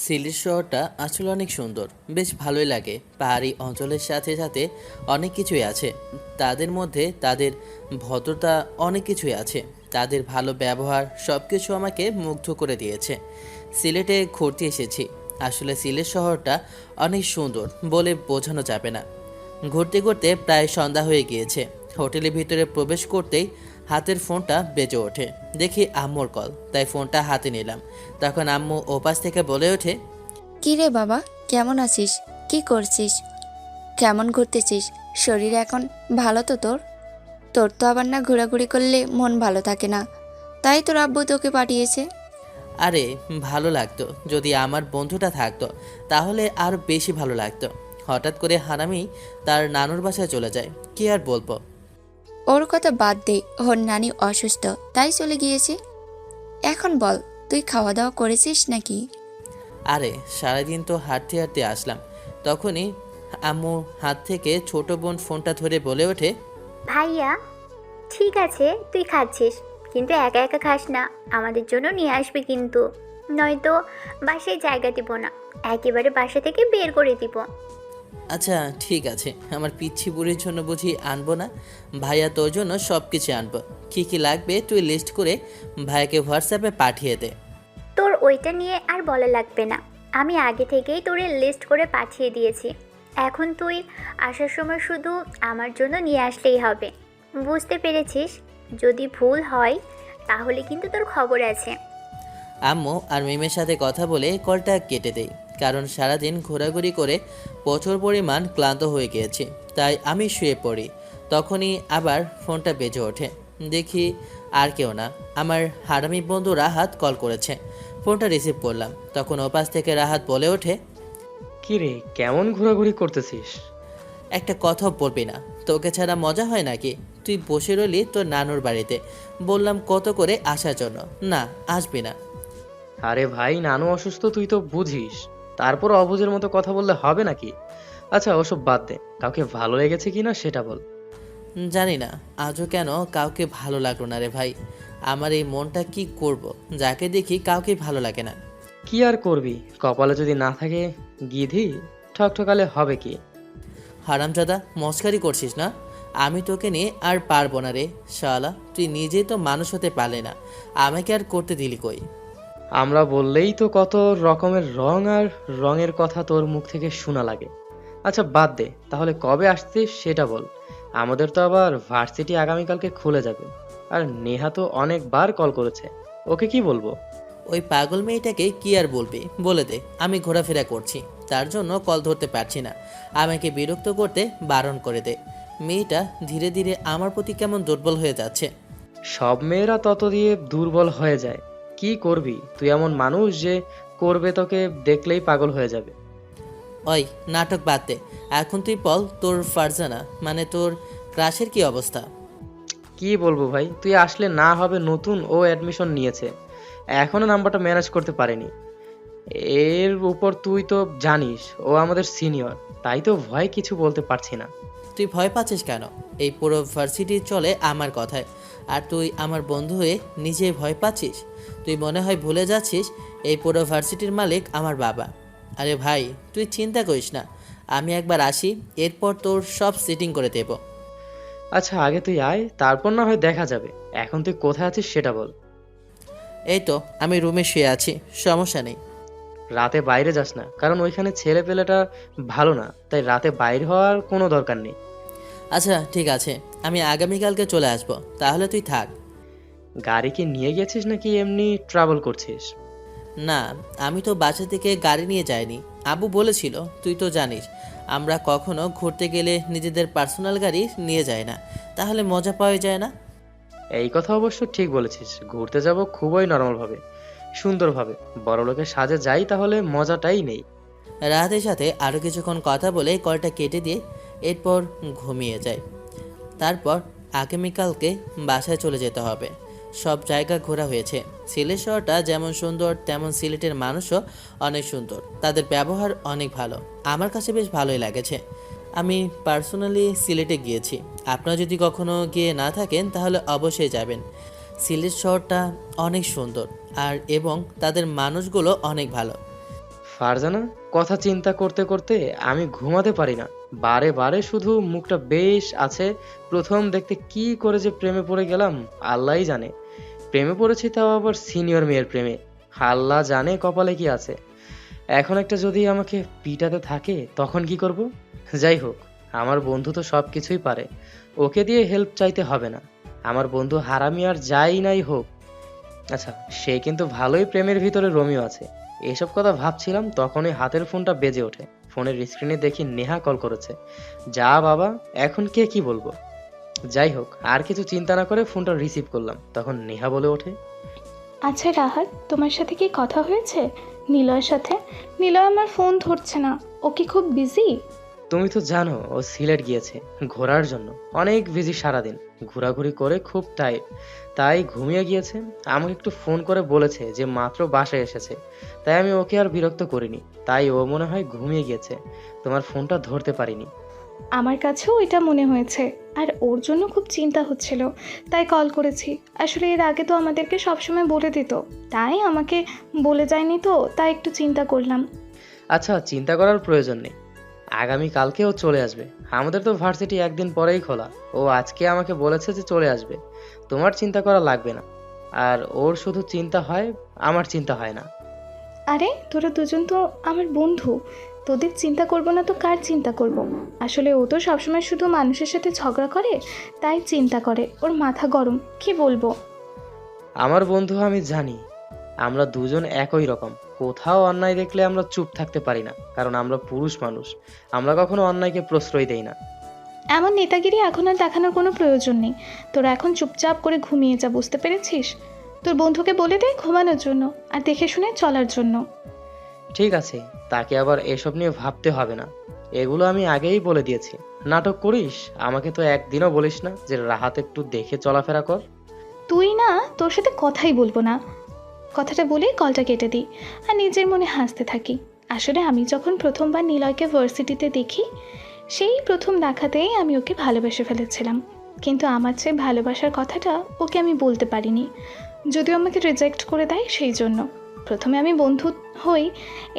সিলেট শহরটা আসলে অনেক সুন্দর, বেশ ভালোই লাগে। পাহাড়ি অঞ্চলের সাথে সাথে অনেক কিছুই আছে। তাদের মধ্যে তাদের ভদ্রতা, অনেক কিছুই আছে। তাদের ভালো ব্যবহার সব কিছু আমাকে মুগ্ধ করে দিয়েছে। সিলেটে ঘুরতে এসেছি। আসলে সিলেট শহরটা অনেক সুন্দর বলে বোঝানো যাবে না। ঘুরতে ঘুরতে প্রায় সন্ধ্যা হয়ে গিয়েছে। হোটেলের ভিতরে প্রবেশ করতেই হাতের ফোনটা বেজে ওঠে। দেখি আম্মুর কল, তাই ফোনটা হাতে নিলাম। তখন আম্মু ওপাশ থেকে বলে ওঠে, কি রে বাবা, কেমন আছিস? কি করছিস? কেমন ঘুরতেছিস? শরীর এখন ভালো তো তোর? তোর তো আবার না ঘোরাঘুরি করলে মন ভালো থাকে না, তাই তোর আব্বু তোকে পাঠিয়েছে। আরে ভালো লাগতো যদি আমার বন্ধুটা থাকতো, তাহলে আর বেশি ভালো লাগতো। হঠাৎ করে হারামি তার নানুর বাসায় চলে যায়, কি আর বলবো। ওর কথা বাদ দে, ওর নানি অসুস্থ তাই চলে গিয়েছে। এখন বল, তুই খাওয়া দাওয়া করেছিস নাকি? আরে সারাদিন তো হাঁটতে হাঁটতে আসলাম। তখনই আম্মুর হাত থেকে ছোট বোন ফোনটা ধরে বলে ওঠে, ভাইয়া, ঠিক আছে তুই খাচ্ছিস, কিন্তু একা একা খাস না, আমাদের জন্য নিয়ে আসবি কিন্তু, নয়তো বাসায় জায়গা দিব না, একেবারে বাসা থেকে বের করে দিব। আচ্ছা ঠিক আছে, আমার পিচ্ছি বুড়ির জন্য বুঝি আনবো না? ভাইয়া তোর জন্য সব কিছু আনবো। কী কী লাগবে তুই লিস্ট করে ভাইয়াকে হোয়াটসঅ্যাপে পাঠিয়ে দে। তোর ওইটা নিয়ে আর বলা লাগবে না, আমি আগে থেকেই তোরে লিস্ট করে পাঠিয়ে দিয়েছি। এখন তুই আসার সময় শুধু আমার জন্য নিয়ে আসলেই হবে, বুঝতে পেরেছিস? যদি ভুল হয় তাহলে কিন্তু তোর খবর আছে। আম্মু আর মিমের সাথে কথা বলে কলটা কেটে দেই, কারণ সারাদিন ঘোরাঘুরি করে প্রচুর পরিমাণ ক্লান্ত হয়ে গিয়েছি। তাই আমি শুয়ে পড়ি। তখনই আবার ফোনটা বেজে ওঠে। দেখি আর কেউ না, আমার হারামি বন্ধু রাহাত কল করেছে। ফোনটা রিসিভ করলাম, তখন ওপাশ থেকে রাহাত বলে ওঠে, কি রে, কেমন ঘোরাঘুরি করতেছিস? একটা কথাও বলবি না? তোকে ছাড়া মজা হয় নাকি? তুই বসে রইলি তোর নানুর বাড়িতে, বললাম কত করে আসার জন্য, না আসবি না। আরে ভাই, নানু অসুস্থ তুই তো বুঝিস, তারপর অবুঝের মতো কথা বললে হবে নাকি? আচ্ছা ওসব বাদ দে, কাউকে ভালো লেগেছে কিনা সেটা বল। জানি না আজও কেন কাউকে ভালো লাগলো না রে ভাই। আমার এই মনটা কি করব, যাকে দেখি কাউকে ভালো লাগে না। কি আর করবি, কপালে যদি না থাকে গিধি, ঠকঠকালে হবে কি? হারামজাদা, মস্কারি করছিস না? আমি তোকে নিয়ে আর পারবো না রে শালা। তুই নিজেই তো মানুষ হতে পারলে না, আমাকে আর করতে দিলি কই? আমরা বললেই তো কত রকমের রং আর রঙের কথা তোর মুখ থেকে শোনা লাগে। আচ্ছা বাদ দে, তাহলে কবে আসছিস সেটা বল। আমাদের তো আবার ভার্সিটি আগামীকালকে খুলে যাবে। আর নেহা তো অনেকবার কল করেছে, ওকে কি বলবো? ওই পাগল মেয়েটাকে কি আর বলবি, বলে দে আমি ঘোরাফেরা করছি, তার জন্য কল ধরতে পারছি না। আমাকে বিরক্ত করতে বারণ করে দে। মেয়েটা ধীরে ধীরে আমার প্রতি কেমন দুর্বল হয়ে যাচ্ছে। সব মেয়েরা তত দিয়ে দুর্বল হয়ে যায়। কি করবি, তুই এমন মানুষ যে করবে তোকে দেখলেই পাগল হয়ে যাবে। ওই নাটক বাদ দে। এখন তুই বল, তোর ফারজানা মানে তোর ক্রাশের কি অবস্থা? কি বলবো ভাই, তুই আসলে না হবে, নতুন ও অ্যাডমিশন নিয়েছে, এখনো নাম্বারটা ম্যানেজ করতে পারেনি। এর উপর তুই তো জানিস ও আমাদের সিনিয়র, তাই তো ভয় কিছু বলতে পারছি না। তুই ভয় পাচ্ছিস কেন? এই পুরো ভার্সিটি চলে আমার কথায়, আর তুই আমার বন্ধু হয়ে নিজেই ভয় পাচ্ছিস? তুই মনে হয় ভুলে যাচ্ছিস এই পুরো ভার্সিটির মালিক আমার বাবা। আরে ভাই, তুই চিন্তা করিস না, আমি একবার আসি, এরপর তোর সব সেটিং করে দেব। আচ্ছা আগে তুই আয়, তারপর না হয় দেখা যাবে। এখন তুই কোথায় আছিস সেটা বল। এই তো আমি রুমে শুয়ে আছি, সমস্যা নেই। রাতে বাইরে যাস না, কারণ ওইখানে ছেলে পেলেটা ভালো না, তাই রাতে বাইরে হওয়ার কোনো দরকার নেই। আচ্ছা ঠিক আছে, আমি আগামীকালকে চলে আসবো, তাহলে তুই থাক। গাড়ি কি নিয়ে গেছিস নাকি এমনি ট্রাভেল করছিস? না, আমি তো বাসা থেকে গাড়ি নিয়ে যাইনি। আবু বলেছিল, তুই তো জানিস আমরা কখনো ঘুরতে গেলে নিজেদের পার্সোনাল গাড়ি নিয়ে যাই না, তাহলে মজা পাওয়া যায় না। এই কথা অবশ্য ঠিক বলেছিস, ঘুরতে যাব খুবই নর্মালভাবে, সুন্দরভাবে, বড়লোকের সাজে যাই তাহলে মজাটাই নেই। রাহাতের সাথে আরও কিছুক্ষণ কথা বলে কলটা কেটে দিয়ে এরপর ঘুমিয়ে যায়। তারপর আগামীকালকে বাসায় চলে যেতে হবে। সব জায়গা ঘোরা হয়েছে। সিলেট শহরটা যেমন সুন্দর, তেমন সিলেটের মানুষও অনেক সুন্দর, তাদের ব্যবহার অনেক ভালো। আমার কাছে বেশ ভালোই লাগেছে। আমি পার্সোনালি সিলেটে গিয়েছি। আপনারা যদি কখনো গিয়ে না থাকেন তাহলে অবশ্যই যাবেন। সিলেট শহরটা অনেক সুন্দর, আর এবং তাদের মানুষগুলো অনেক ভালো। ফারজানা, কথা চিন্তা করতে করতে আমি ঘুমাতে পারি না। বারে বারে শুধু মুখটা বেশ আছে। প্রথম দেখতে কি করে যে প্রেমে পড়ে গেলাম আল্লাহই জানে। প্রেমে পড়েছি তাও আবার সিনিয়র মেয়ের প্রেমে। আল্লাহ জানে কপালে কি আছে। এখন একটা যদি আমাকে পিটাতে থাকে তখন কি করব? যাই হোক, আমার বন্ধু তো সব কিছুই পারে, ওকে দিয়ে হেল্প চাইতে হবে না। আমার বন্ধু হারামি আর যাই নাই হোক, আচ্ছা সে কিন্তু ভালোই প্রেমের ভিতরে রোমিও আছে। এসব কথা ভাবছিলাম তখনই হাতের ফোনটা বেজে ওঠে। ফোনের স্ক্রিনে দেখি নেহা কল করেছে। যা বাবা, এখন কে কি বলবো। যাই হোক, আর কিছু চিন্তা না করে ফোনটা রিসিভ করলাম। তখন নেহা বলে ওঠে, আচ্ছা রাহাত, তোমার সাথে কি কথা হয়েছে নিলয়ের সাথে? নিলয় আমার ফোন ধরছে না, ও কি খুব বিজি? তুমি তো জানো ও সিলেট গিয়েছে ঘোরার জন্য। অনেক বিজি, সারাদিন ঘোরাঘুরি করে খুব টায়ার্ড, তাই ঘুমিয়ে গিয়েছে। আমাকে একটু ফোন করে বলেছে যে মাত্র বাসায় এসেছে, তাই আমি ওকে আর বিরক্ত করিনি। তাই ও মনে হয় ঘুমিয়ে গিয়েছে, তোমার ফোনটা ধরতে পারিনি। আমার কাছেও এটা মনে হয়েছে, আর ওর জন্য খুব চিন্তা হচ্ছিল, তাই কল করেছি। আসলে এর আগে তো আমাদেরকে সবসময় বলে দিত, তাই আমাকে বলে যায়নি, তো তাই একটু চিন্তা করলাম। আচ্ছা, চিন্তা করার প্রয়োজন নেই, আগামী কালকে ও চলে আসবে। আমাদের তো ভার্সিটি একদিন পরেই খোলা। ও আজকে আমাকে বলেছে যে চলে আসবে, তোমার চিন্তা করা লাগবে না। আর ওর শুধু চিন্তা হয়, আমার চিন্তা হয় না। আরে তোরা দুজন তো আমার বন্ধু, তোদের চিন্তা করব না তো কার চিন্তা করব? আসলে ও তো সবসময় শুধু মানুষের সাথে ঝগড়া করে, তাই চিন্তা করে, ওর মাথা গরম, কি বলবো। আমার বন্ধু, আমি জানি আমরা দুজন একই রকম। কোথাও অন্যায় দেখলে আমরা চুপ থাকতে পারি না, কারণ আমরা পুরুষ মানুষ। আমরা কখনো অন্যায়কে প্রশ্রয় দেই না। এমন নেতাগিরি এখন আর দেখানোর কোনো প্রয়োজন নেই। তোরা এখন চুপচাপ করে ঘুমিয়ে যা, বুঝতে পেরেছিস? তোর বন্ধুকে বলে দে ঘুমানোর জন্য, আর দেখে শুনে চলার জন্য। ঠিক আছে, তাকে আবার এসব নিয়ে ভাবতে হবে না। এগুলো আমি আগেই বলে দিয়েছি। নাটক করিস, আমাকে তো একদিনও বলিস না যে রাহাত একটু দেখে চলাফেরা কর। তুই না, তোর সাথে কথাই বলবো না। কথাটা বলে কলটা কেটে দিই, আর নিজের মনে হাসতে থাকি। আসলে আমি যখন প্রথমবার নিলয়কে ভার্সিটিতে দেখি, সেই প্রথম দেখাতেই আমি ওকে ভালোবেসে ফেলেছিলাম। কিন্তু আমার চেয়ে ভালোবাসার কথাটা ওকে আমি বলতে পারিনি, যদিও আমাকে রিজেক্ট করে দেয়। সেই জন্য প্রথমে আমি বন্ধু হই,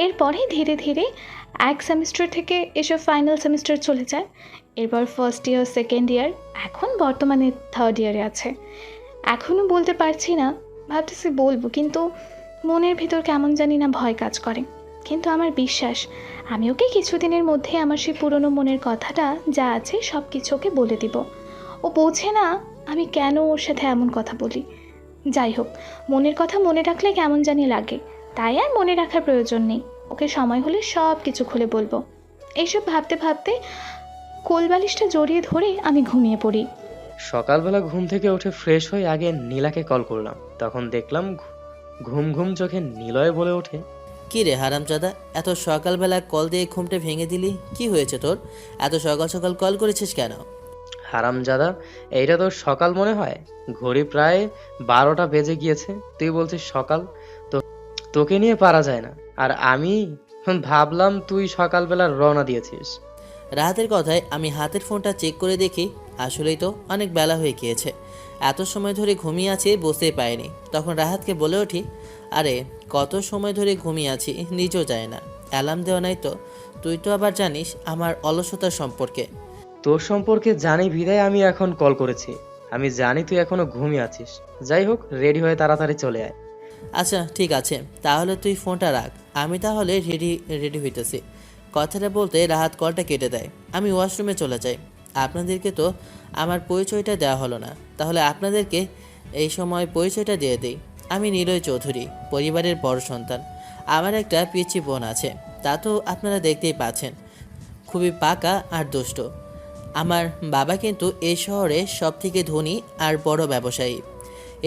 এরপরে ধীরে ধীরে এক সেমিস্টার থেকে এসব ফাইনাল সেমিস্টার চলে যায়। এরপর ফার্স্ট ইয়ার, সেকেন্ড ইয়ার, এখন বর্তমানে থার্ড ইয়ারে আছে। এখনও বলতে পারছি না, ভাবতেছি বলবো, কিন্তু মনের ভিতর কেমন জানি না ভয় কাজ করে। কিন্তু আমার বিশ্বাস আমি ওকে কিছুদিনের মধ্যে আমার সেই পুরনো মনের কথাটা যা আছে সব কিছু ওকে বলে দিব। ও বোঝে না আমি কেন ওর সাথে এমন কথা বলি। যাই হোক, মনের কথা মনে রাখলে কেমন জানি লাগে, তাই আর মনে রাখার প্রয়োজন নেই। ওকে সময় হলে সব কিছু খুলে বলবো। এইসব ভাবতে ভাবতে কোলবালিশটা জড়িয়ে ধরে আমি ঘুমিয়ে পড়ি। সকালবেলা ঘুম থেকে উঠে ফ্রেশ হয়ে আগে নীলাকে কল করলাম। তখন দেখলাম ঘুম ঘুম চোখে নিলয় বলে ওঠে, কি রে হারামজাদা, এত সকালবেলা কল দিয়ে ঘুমটা ভেঙে দিলি? কি হয়েছে তোর? এত সকাল সকাল কল করেছিস কেন? হারামজাদা, এইটা তোর সকাল মনে হয়? ঘড়ি প্রায় 12টা বেজে গিয়েছে, তুই বলছিস সকাল? তো তোকে নিয়ে পারা যায় না। আর আমি ভাবলাম তুই সকালবেলা রওনা দিয়েছিস। রাহাতের কথায় আমি হাতের ফোনটা চেক করে দেখি, আসলেই তো অনেক বেলা হয়ে গিয়েছে। এত সময় ধরে ঘুমিয়ে আছি বুঝতেই পারিনি। তখন রাহাতকে বলে উঠি, আরে কত সময় ধরে ঘুমিয়ে আছি নিজেও যায় না, অ্যালার্ম দেওয়া নাই তো? তুই তো আবার জানিস আমার অলসতার সম্পর্কে। তোর সম্পর্কে জানি বিদায় আমি এখন কল করেছি। আমি জানি তুই এখনো ঘুমিয়ে আছিস। যাই হোক, রেডি হয়ে তাড়াতাড়ি চলে আয়। আচ্ছা ঠিক আছে, তাহলে তুই ফোনটা রাখ, আমি তাহলে রেডি হইতেছি। কথাটা বলতে রাহাত কলটা কেটে দেয়। আমি ওয়াশরুমে চলে যাই। আপনাদেরকে তো আমার পরিচয়টা দেওয়া হলো না, তাহলে আপনাদেরকে এই সময় পরিচয়টা দিয়ে দিই। আমি নিলয় চৌধুরী, পরিবারের বড় সন্তান। আমার একটা পিচ্চি বোন আছে, তা তো আপনারা দেখতেই পাচ্ছেন, খুবই পাকা আর দুষ্ট। আমার বাবা কিন্তু এই শহরে সবথেকে ধনী আর বড় ব্যবসায়ী।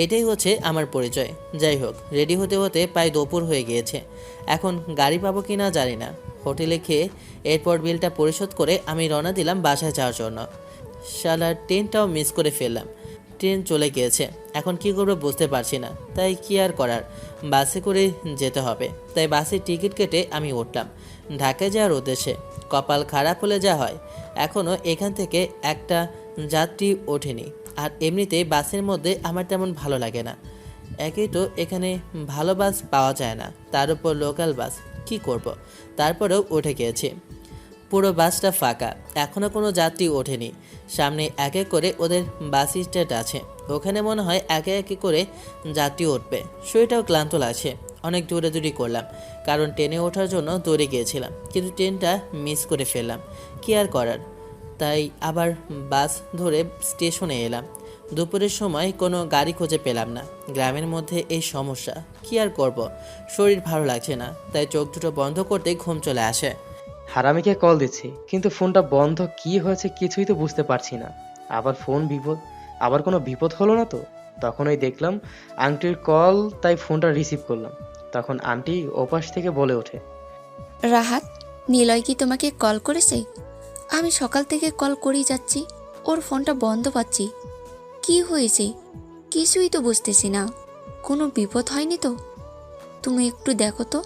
এটাই হচ্ছে আমার পরিচয়। যাই হোক, রেডি হতে হতে প্রায় দুপুর হয়ে গিয়েছে। এখন গাড়ি পাবো কি না জানি না। হোটেলে খেয়ে এরপর বিলটা পরিশোধ করে আমি রওনা দিলাম বাসায় যাওয়ার জন্য। শালার ট্রেনটাও মিস করে ফেললাম। ট্রেন চলে গিয়েছে, এখন কি করবো বুঝতে পারছি না। তাই কি আর করার, বাসে করে যেতে হবে। তাই বাসের টিকিট কেটে আমি উঠলাম ঢাকায় যাওয়ার উদ্দেশ্যে। কপাল খারাপ হলে যা হয়, এখনও এখান থেকে একটা যাত্রী ওঠেনি। আর এমনিতেই বাসের মধ্যে আমার তেমন ভালো লাগে না। একেই তো এখানে ভালো বাস পাওয়া যায় না, তার উপর লোকাল বাস, কি করব। তারপরেও উঠে গিয়েছি। পুরো বাসটা ফাঁকা, এখনও কোনো যাত্রী ওঠেনি। সামনে এক এক করে ওদের বাস স্ট্যান্ড আছে, ওখানে মনে হয় একে একে করে যাত্রী উঠবে। শরীরটাও ক্লান্ত লাগছে। অনেক দৌড়াদৌড়ি করলাম, কারণ ট্রেনে ওঠার জন্য দৌড়ে গিয়েছিলাম, কিন্তু ট্রেনটা মিস করে ফেললাম। কি আর করার, তাই আবার বাস ধরে স্টেশনে এলাম। দুপুরের সময় কোনো গাড়ি খুঁজে পেলাম না। গ্রামের মধ্যে এই সমস্যা, কি আর করব। শরীর ভালো লাগছে না, তাই চোখ দুটো বন্ধ করতে ঘুম চলে আসে। হারামিকে কল দিচ্ছি, কিন্তু ফোনটা বন্ধ, কি হয়েছে কিছুই তো বুঝতে পারছি না। আবার ফোন বিপদ, আবার কোনো বিপদ হলো না তো? তখনই দেখলাম আন্টির কল, তাই ফোনটা রিসিভ করলাম। তখন আন্টি ওপাশ থেকে বলে ওঠে, রাহাত, নিলয় কি তোমাকে কল করেছে? আমি সকাল থেকে কল করেই যাচ্ছি, ওর ফোনটা বন্ধ পাচ্ছি। কি হয়েছে কিছুই তো বুঝতেছি না। কোনো বিপদ হয়নি তো? তুমি একটু দেখো তো।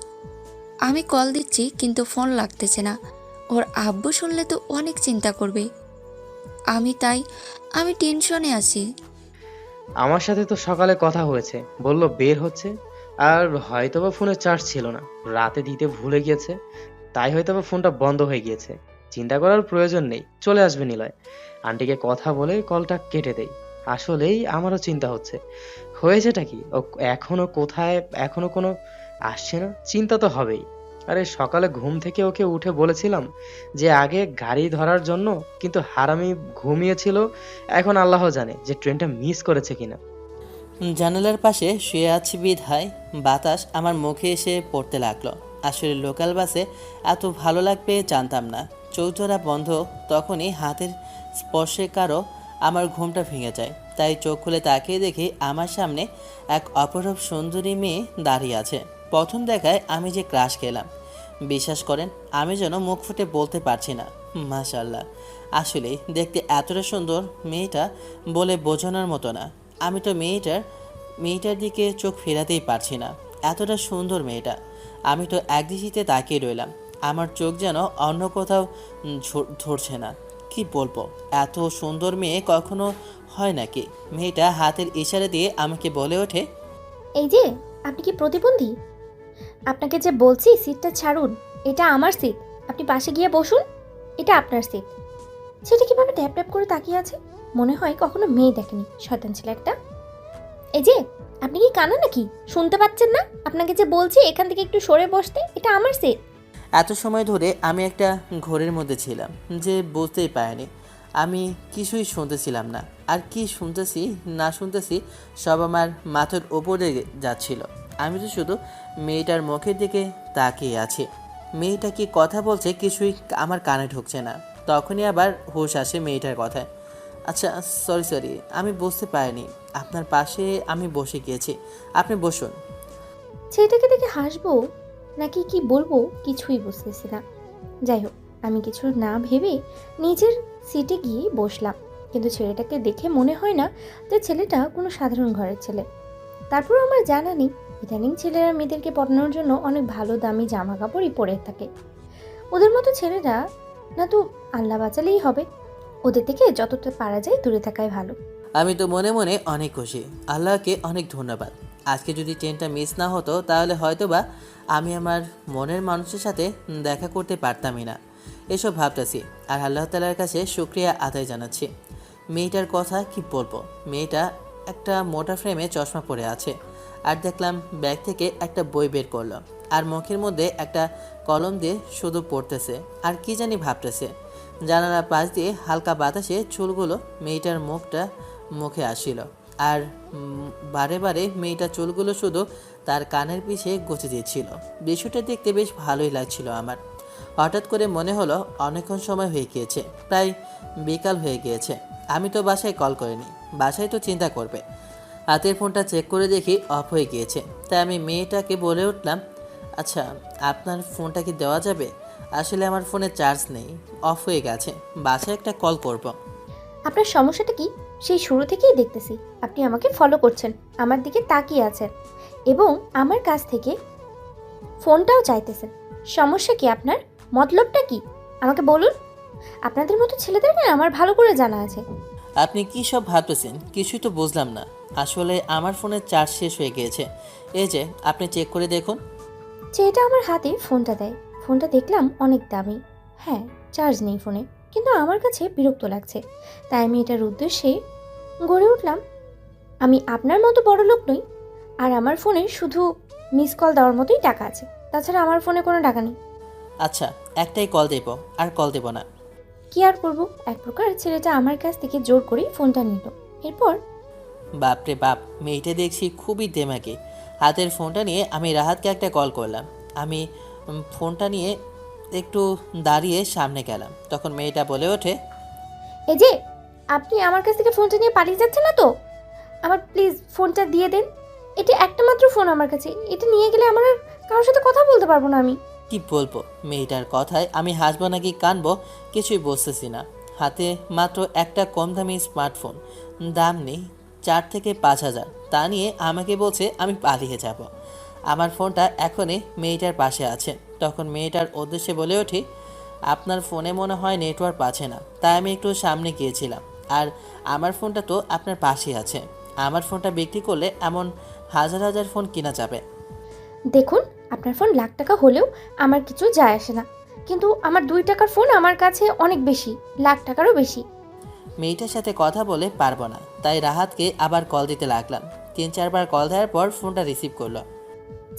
আমি কল দিচ্ছি কিন্তু ফোন লাগতেছে না। ওর আব্বু শুনলে তো অনেক চিন্তা করবে। আমি টেনশনে আছি। আমার সাথে তো সকালে কথা হয়েছে, বলল বের হচ্ছে। আর হয়তোবা ফোনে চার্জ ছিল না, রাতে দিতে ভুলে গিয়েছে, তাই হয়তোবা ফোনটা বন্ধ হয়ে গিয়েছে। চিন্তা করার প্রয়োজন নেই, চলে আসবে নিলয়। আন্টিকে কথা বলে কলটা কেটে দেই। আসলেই আমারও চিন্তা হচ্ছে, হয়েছেটা কি? ও এখনো কোথায়, এখনো কোনো আসছে না, চিন্তা তো হবেই। আরে সকালে ঘুম থেকে ওকে উঠে বলেছিলাম যে আগে গাড়ি ধরার জন্য, কিন্তু হারামি ঘুমিয়েছিল। এখন আল্লাহ জানে যে ট্রেনটা মিস করেছে কিনা। জানালার পাশে শুয়ে আছি বিধায় বাতাস আমার মুখে এসে পড়তে লাগলো। আসলে লোকাল বাসে এত ভালো লাগবে জানতাম না। চোখ ধরা বন্ধ, তখনই হাতের স্পর্শে কারো আমার ঘুমটা ভেঙে যায়। তাই চোখ খুলে তাকিয়ে দেখি আমার সামনে এক অপরূপ সুন্দরী মেয়ে দাঁড়িয়ে আছে। প্রথম দেখায় আমি যে ক্রাশ খেলাম, বিশ্বাস করেন আমি যেন মুখ ফুটে বলতে পারছি না। মাশাআল্লাহ, আসলে দেখতে এতটা সুন্দর মেয়েটা বলে বোঝানোর মতো না। আমি তো মেয়েটার দিকে চোখ ফেরাতেই পারছি না, এতটা সুন্দর মেয়েটা। আমি তো একদৃষ্টিতে তাকিয়ে রইলাম, আমার চোখ যেন অন্য কোথাও ধরছে না। কি বলবো, এত সুন্দর মেয়ে কখনো হয় নাকি? মেয়েটা হাতের ইশারা দিয়ে আমাকে বলে ওঠে, এই যে, আপনি কি প্রতিবন্ধী? আপনাকে যে বলছি সিটটা ছাড়ুন, এটা আমার সিট, আপনি পাশে গিয়ে বসুন, এটা আপনার সিট। সেটা কিভাবে ট্যাপ ট্যাপ করে তাকিয়ে আছে, মনে হয় কখনো মেয়ে দেখেনি, শয়তান ছেলে একটা। এই যে, আপনি কি কানা নাকি, শুনতে পাচ্ছেন না? আপনাকে যে বলছি এখান থেকে একটু সরে বসতে, এটা আমার সিট। এত সময় ধরে আমি একটা ঘোরের মধ্যে ছিলাম যে বুঝতেই পারিনি। আমি কিছুই শুনতেছিলাম না, আর কি শুনতেছি না শুনতেছি সব আমার মাথার ওপরে যাচ্ছিল। আমি তো শুধু মেয়েটার মুখের দিকে তাকিয়ে আছি। মেয়েটা কি কথা বলছে কিছুই আমার কানে ঢুকছে না। তখনই আবার হুঁশ আসে মেয়েটার কথায়। আচ্ছা, সরি, আমি বুঝতে পারিনি। আপনার পাশে আমি বসে গিয়েছি, আপনি বসুন। ছেলেটাকে দেখে হাসবো নাকি কি বলবো কিছুই বুঝতেছি না। যাই হোক, আমি কিছু না ভেবে নিজের সিটে গিয়ে বসলাম। কিন্তু ছেলেটাকে দেখে মনে হয় না যে ছেলেটা কোনো সাধারণ ঘরের ছেলে। তারপরও আমার জানা নেই, ইদানিং ছেলেরা মেয়েদেরকে পড়ানোর জন্য অনেক ভালো দামি জামা কাপড়ই পরে থাকে। ওদের মতো ছেলেরা না তো আল্লাহ বাঁচালেই হবে। ওদের থেকে যতটা পারা যায় দূরে থাকাই ভালো। আমি তো মনে মনে অনেক খুশি, আল্লাহকে অনেক ধন্যবাদ। আজকে যদি ট্রেনটা মিস না হতো তাহলে হয়তোবা আমি আমার মনের মানুষের সাথে দেখা করতে পারতামই না। এসব ভাবতেছি আর আল্লাহ তাআলার কাছে শুকরিয়া আদায় জানাচ্ছি। মেয়েটার কথা কি বলবো, মেয়েটা একটা মোটা ফ্রেমে চশমা পরে আছে, আর দেখলাম ব্যাগ থেকে একটা বই বের করলো, আর মুখের মধ্যে একটা কলম দিয়ে শুধু পড়তেছে আর কি জানি ভাবতেছে। জানালার পাশ দিয়ে হালকা বাতাসে চুলগুলো মেয়েটার মুখে আসছিল, আর বারে বারে মেয়েটার চুলগুলো শুধু তার কানের পিছে গুঁজে দিচ্ছিল। বিষয়টা দেখতে বেশ ভালোই লাগছিল আমার। হঠাৎ করে মনে হলো অনেকক্ষণ সময় হয়ে গিয়েছে, প্রায় বিকাল হয়ে গিয়েছে। আমি তো বাসায় কল করিনি, বাসায় তো চিন্তা করবে। হাতের ফোনটা চেক করে দেখি অফ হয়ে গিয়েছে, তাই আমি মেয়েটাকে বলে উঠলাম, আচ্ছা আপনার ফোনটা কি দেওয়া যাবে? আসলে আমার ফোনে চার্জ নেই, অফ হয়ে গেছে, বাসায় একটা কল করব। আপনার সমস্যাটা কি সেই শুরু থেকেই দেখতেছি। আপনি আমাকে ফলো করছেন, আমার দিকে তাকিয়ে আছেন এবং আমার কাছ থেকে ফোনটাও চাইতেছেন। সমস্যা কি আপনার? মতলবটা কি আমাকে বলুন। আপনাদের মতো ছেলেদের না আমার ভালো করে জানা আছে। আপনি কি সব ভাবতেছেন কিছুই তো বুঝলাম না। আসলে আমার ফোনের চার্জ শেষ হয়ে গিয়েছে, এই যে আপনি চেক করে দেখুন। ছেলেটা আমার হাতে ফোনটা দেয়। ফোনটা দেখলাম অনেক দামি। হ্যাঁ, চার্জ নেই ফোনে, কিন্তু আমার কাছে বিরক্ত লাগছে। তাই আমি এটার উদ্দেশ্যে গড়ে উঠলাম, আমি আপনার মতো বড় লোক নই, আর আমার ফোনে শুধু মিস কল দেওয়ার মতোই টাকা আছে। তাছাড়া আমার ফোনে কোনো টাকা নেই। আচ্ছা, একটাই কল দেব, আর কল দেব না। কি আর করবো, এক প্রকার ছেলেটা আমার কাছ থেকে জোর করেই ফোনটা নিল। এরপর বাপরে বাপ, মেয়েটা দেখছি খুবই দেমাকে। হাতের ফোনটা নিয়ে আমি রাহাতকে একটা কল করলাম। আমি ফোনটা নিয়ে একটু দাঁড়িয়ে সামনে গেলাম, তখন মেয়েটা বলে ওঠে, এই যে, আপনি আমার কাছ থেকে ফোনটা নিয়ে পালিয়ে যাচ্ছেন না তো? আমার প্লিজ ফোনটা দিয়ে দেন। এটা একটা মাত্র ফোন আমার কাছে, এটা নিয়ে গেলে আমার আর কারোর সাথে কথা বলতে পারবো না আমি। কি বলবো? মেয়েটার কথায় আমি হাসবো নাকি কানবো কিছুই বুঝতেছি না। হাতে মাত্র একটা কম দামি স্মার্টফোন, দাম নেই 4 থেকে 5 হাজার, তা নিয়ে আমাকে বলছে আমি পালিয়ে যাব। আমার ফোনটা এখনই মেয়েটার পাশে আছে। তখন মেয়েটার উদ্দেশ্যে বলে ওঠি, আপনার ফোনে মনে হয় নেটওয়ার্ক পাচ্ছে না, তাই আমি একটু সামনে গিয়েছিলাম। আর আমার ফোনটা তো আপনার পাশেই আছে। আমার ফোনটা বিক্রি করলে এমন হাজার হাজার ফোন কিনা যাবে। দেখুন, আপনার ফোন লাখ টাকা হলেও আমার কিছু যায় আসে না, কিন্তু আমার 2 টাকার ফোন আমার কাছে অনেক বেশি, লাখ টাকারও বেশি। মেয়েটার সাথে কথা বলে পারবো না, তাই রাহাতকে আবার কল দিতে লাগলাম। 3-4 বার কল দেওয়ার পর ফোনটা রিসিভ করলো।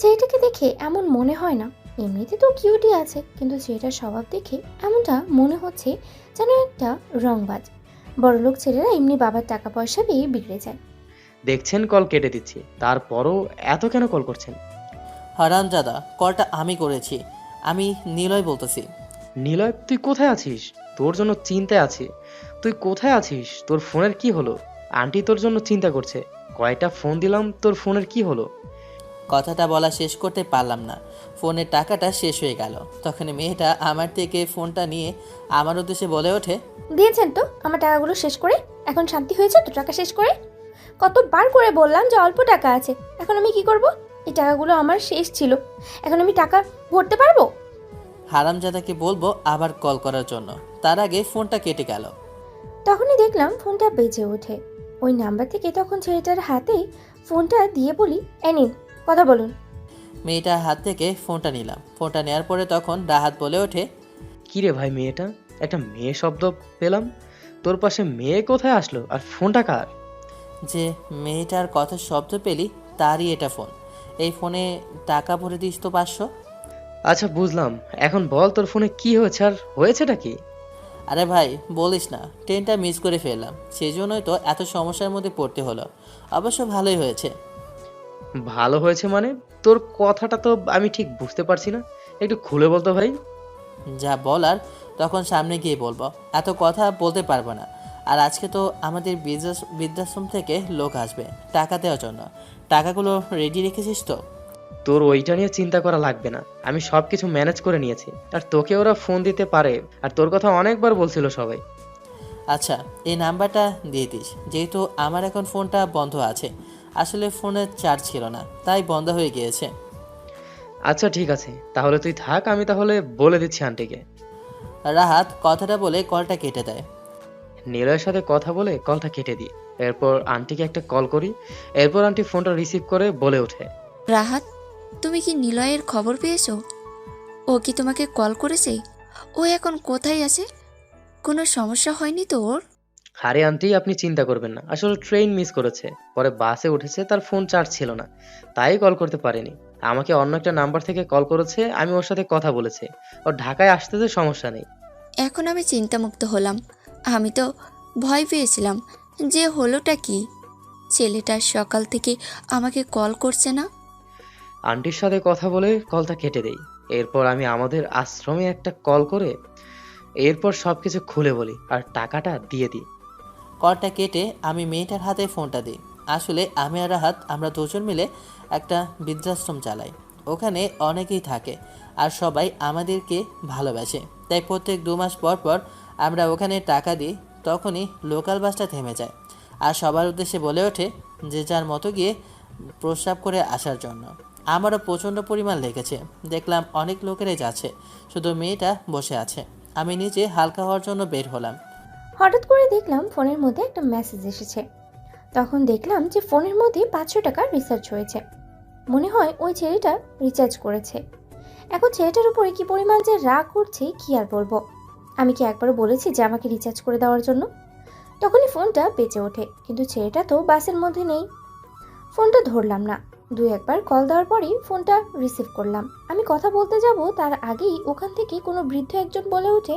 ছেলেটাকে দেখে এমন মনে হয় না, এমনিতে তো কিউটই আছে, কিন্তু ছেলেটার স্বভাব দেখে এমনটা মনে হচ্ছে যেন একটা রংবাজ। বড়লোক ছেলেরা এমনি বাবার টাকা পয়সা পেয়ে বিগড়ে যায়। দেখছেন কল কেটে দিচ্ছি, তারপরও এত কেন কল করছেন? হারামজাদা, কলটা আমি করেছি। আমি নিলয় বলতেছি। নিলয়, তুই কোথায় আছিস? তোর জন্য চিন্তায় আছি। তুই কোথায় আছিস? তোর ফোনের কি হলো? আন্টি তোর জন্য চিন্তা করছে। কয়টা ফোন দিলাম, তোর ফোনের কি হলো? কথাটা বলা শেষ করতে পারলাম না, ফোনের টাকাটা শেষ হয়ে গেল। তখন মেয়েটা আমার থেকে ফোনটা নিয়ে আমার উদ্দেশ্যে বলে ওঠে, দিয়েছেন তো আমার টাকাগুলো শেষ করে? এখন শান্তি হয়েছে তো টাকা শেষ করে? কতবার করে বললাম যে অল্প টাকা আছে, এখন আমি কি করব? এই টাকাগুলো আমার শেষ ছিল, এখন আমি টাকা ভরতে পারবো? হারামজাদাকে বলবো আবার কল করার জন্য, তার আগে ফোনটা কেটে গেল। তখনই দেখলাম ফোনটা বেজে ওঠে। ওই নাম্বার থেকে তখন ছেলেটার হাতে ফোনটা দিয়ে বলি, এ নিন, কথা বলুন। মেয়েটার হাত থেকে ফোনটা নিলাম। ফোনটা নেওয়ার পরে তখন রাহাত বলে ওঠে, কি রে ভাই, মেয়েটা? একটা মেয়ে শব্দ পেলাম। তোর পাশে মেয়ে কোথায় আসলো? আর ফোনটা কার? যে মেয়েটার কথা শব্দ পেলি তারই এটা ফোন। এই ফোনে টাকা ভরে দিস তো 500। আচ্ছা, বুঝলাম। এখন বল, তোর ফোনে কি হয়েছে আর হয়েছেটা কি? আরে ভাই বলিস না, ট্রেনটা মিস করে ফেললাম, সেই জন্যই তো এত সমস্যার মধ্যে পড়তে হলো। অবশ্য ভালোই হয়েছে। ভালো হয়েছে মানে? তোর কথাটা তো আমি ঠিক বুঝতে পারছি না, একটু খুলে বলতো ভাই। যা বলার তখন সামনে গিয়ে বলবো, এত কথা বলতে পারবো না। আর আজকে তো আমাদের বৃদ্ধাশ্রম থেকে লোক আসবে টাকা দেওয়ার জন্য। টাকাগুলো রেডি রেখেছিস তো? তোর ওইটা নিয়ে চিন্তা করা লাগবে না, আমি সব কিছু ম্যানেজ করে নিয়েছি। আর তোকে ওরা ফোন দিতে পারে, আর তোর কথা অনেকবার বলছিল সবাই। আচ্ছা, এই নাম্বারটা দিয়ে দিস, যেহেতু আমার এখন ফোনটা বন্ধ আছে। আসলে ফোনের চার্জ ছিল না, তাই বন্ধ হয়ে গিয়েছে। আচ্ছা ঠিক আছে, তাহলে তুই থাক, আমি তাহলে বলে দিচ্ছি আন্টিকে। রাহাত কথাটা বলে কলটা কেটে দেয়। নিলয়ের সাথে কথা বলে কলটা কেটে দিই। এরপর আন্টিকে একটা কল করি। এরপর আন্টি ফোনটা রিসিভ করে বলে ওঠে, রাহাত, তুমি কি নিলয়ের খবর পেয়েছো? ও কি তোমাকে কল করেছে? ও এখন কোথায় আছে? কোনো সমস্যা হয়নি তো ওর? আরে আন্টি, আপনি চিন্তা করবেন না, আসলে ট্রেন মিস করেছে, পরে বাসে উঠেছে, তার ফোন চার্জ ছিল না, তাই কল করতে পারেনি। আমাকে অন্য একটা নাম্বার থেকে কল করেছে, আমি ওর সাথে কথা বলেছি। ওর ঢাকায় আসতেতে সমস্যা নেই। এখন আমি চিন্তামুক্ত হলাম। আমি তো ভয় পেয়েছিলাম যে হলোটা কি, ছেলেটা সকাল থেকে আমাকে কল করছে না। আন্টির সাথে কথা বলে কলটা কেটে দেই। এরপর আমি আমাদের আশ্রমে একটা কল করে এরপর সবকিছু খুলে বলি আর টাকাটা দিয়ে দিই। কলটা কেটে আমি মেয়েটার হাতে ফোনটা দিই। আসলে আমি আর রাহাত আমরা দুজন মিলে একটা বৃদ্ধাশ্রম চালাই। ওখানে অনেকেই থাকে আর সবাই আমাদেরকে ভালোবাসে, তাই প্রত্যেক 2 মাস পর পর আমরা ওখানে টাকা দিই। তখনই লোকাল বাসটা থেমে যায় আর সবার উদ্দেশ্যে বলে ওঠে যে যার মতো গিয়ে প্রস্রাব করে আসার জন্য। আমারও প্রচণ্ড পরিমাণ লেগেছে। দেখলাম অনেক লোকেরাই যাচ্ছে, শুধু মেয়েটা বসে আছে। আমি নিজে হালকা হওয়ার জন্য বের হলাম। হঠাৎ করে দেখলাম ফোনের মধ্যে একটা মেসেজ এসেছে। তখন দেখলাম যে ফোনের মধ্যে 500 টাকার রিচার্জ হয়েছে। মনে হয় ওই ছেলেটা রিচার্জ করেছে। এখন ছেলেটার উপরে কি পরিমাণ যে রাগ করছে কি আর বলবো। আমি কি একবারও বলেছি যে আমাকে রিচার্জ করে দেওয়ার জন্য? তখনই ফোনটা বেঁচে ওঠে, কিন্তু ছেলেটা তো বাসের মধ্যে নেই। ফোনটা ধরলাম না। দুই একবার কল দেওয়ার পরেই ফোনটা রিসিভ করলাম। আমি কথা বলতে যাব তার আগেই ওখান থেকে কোনো বৃদ্ধ একজন বলে ওঠে,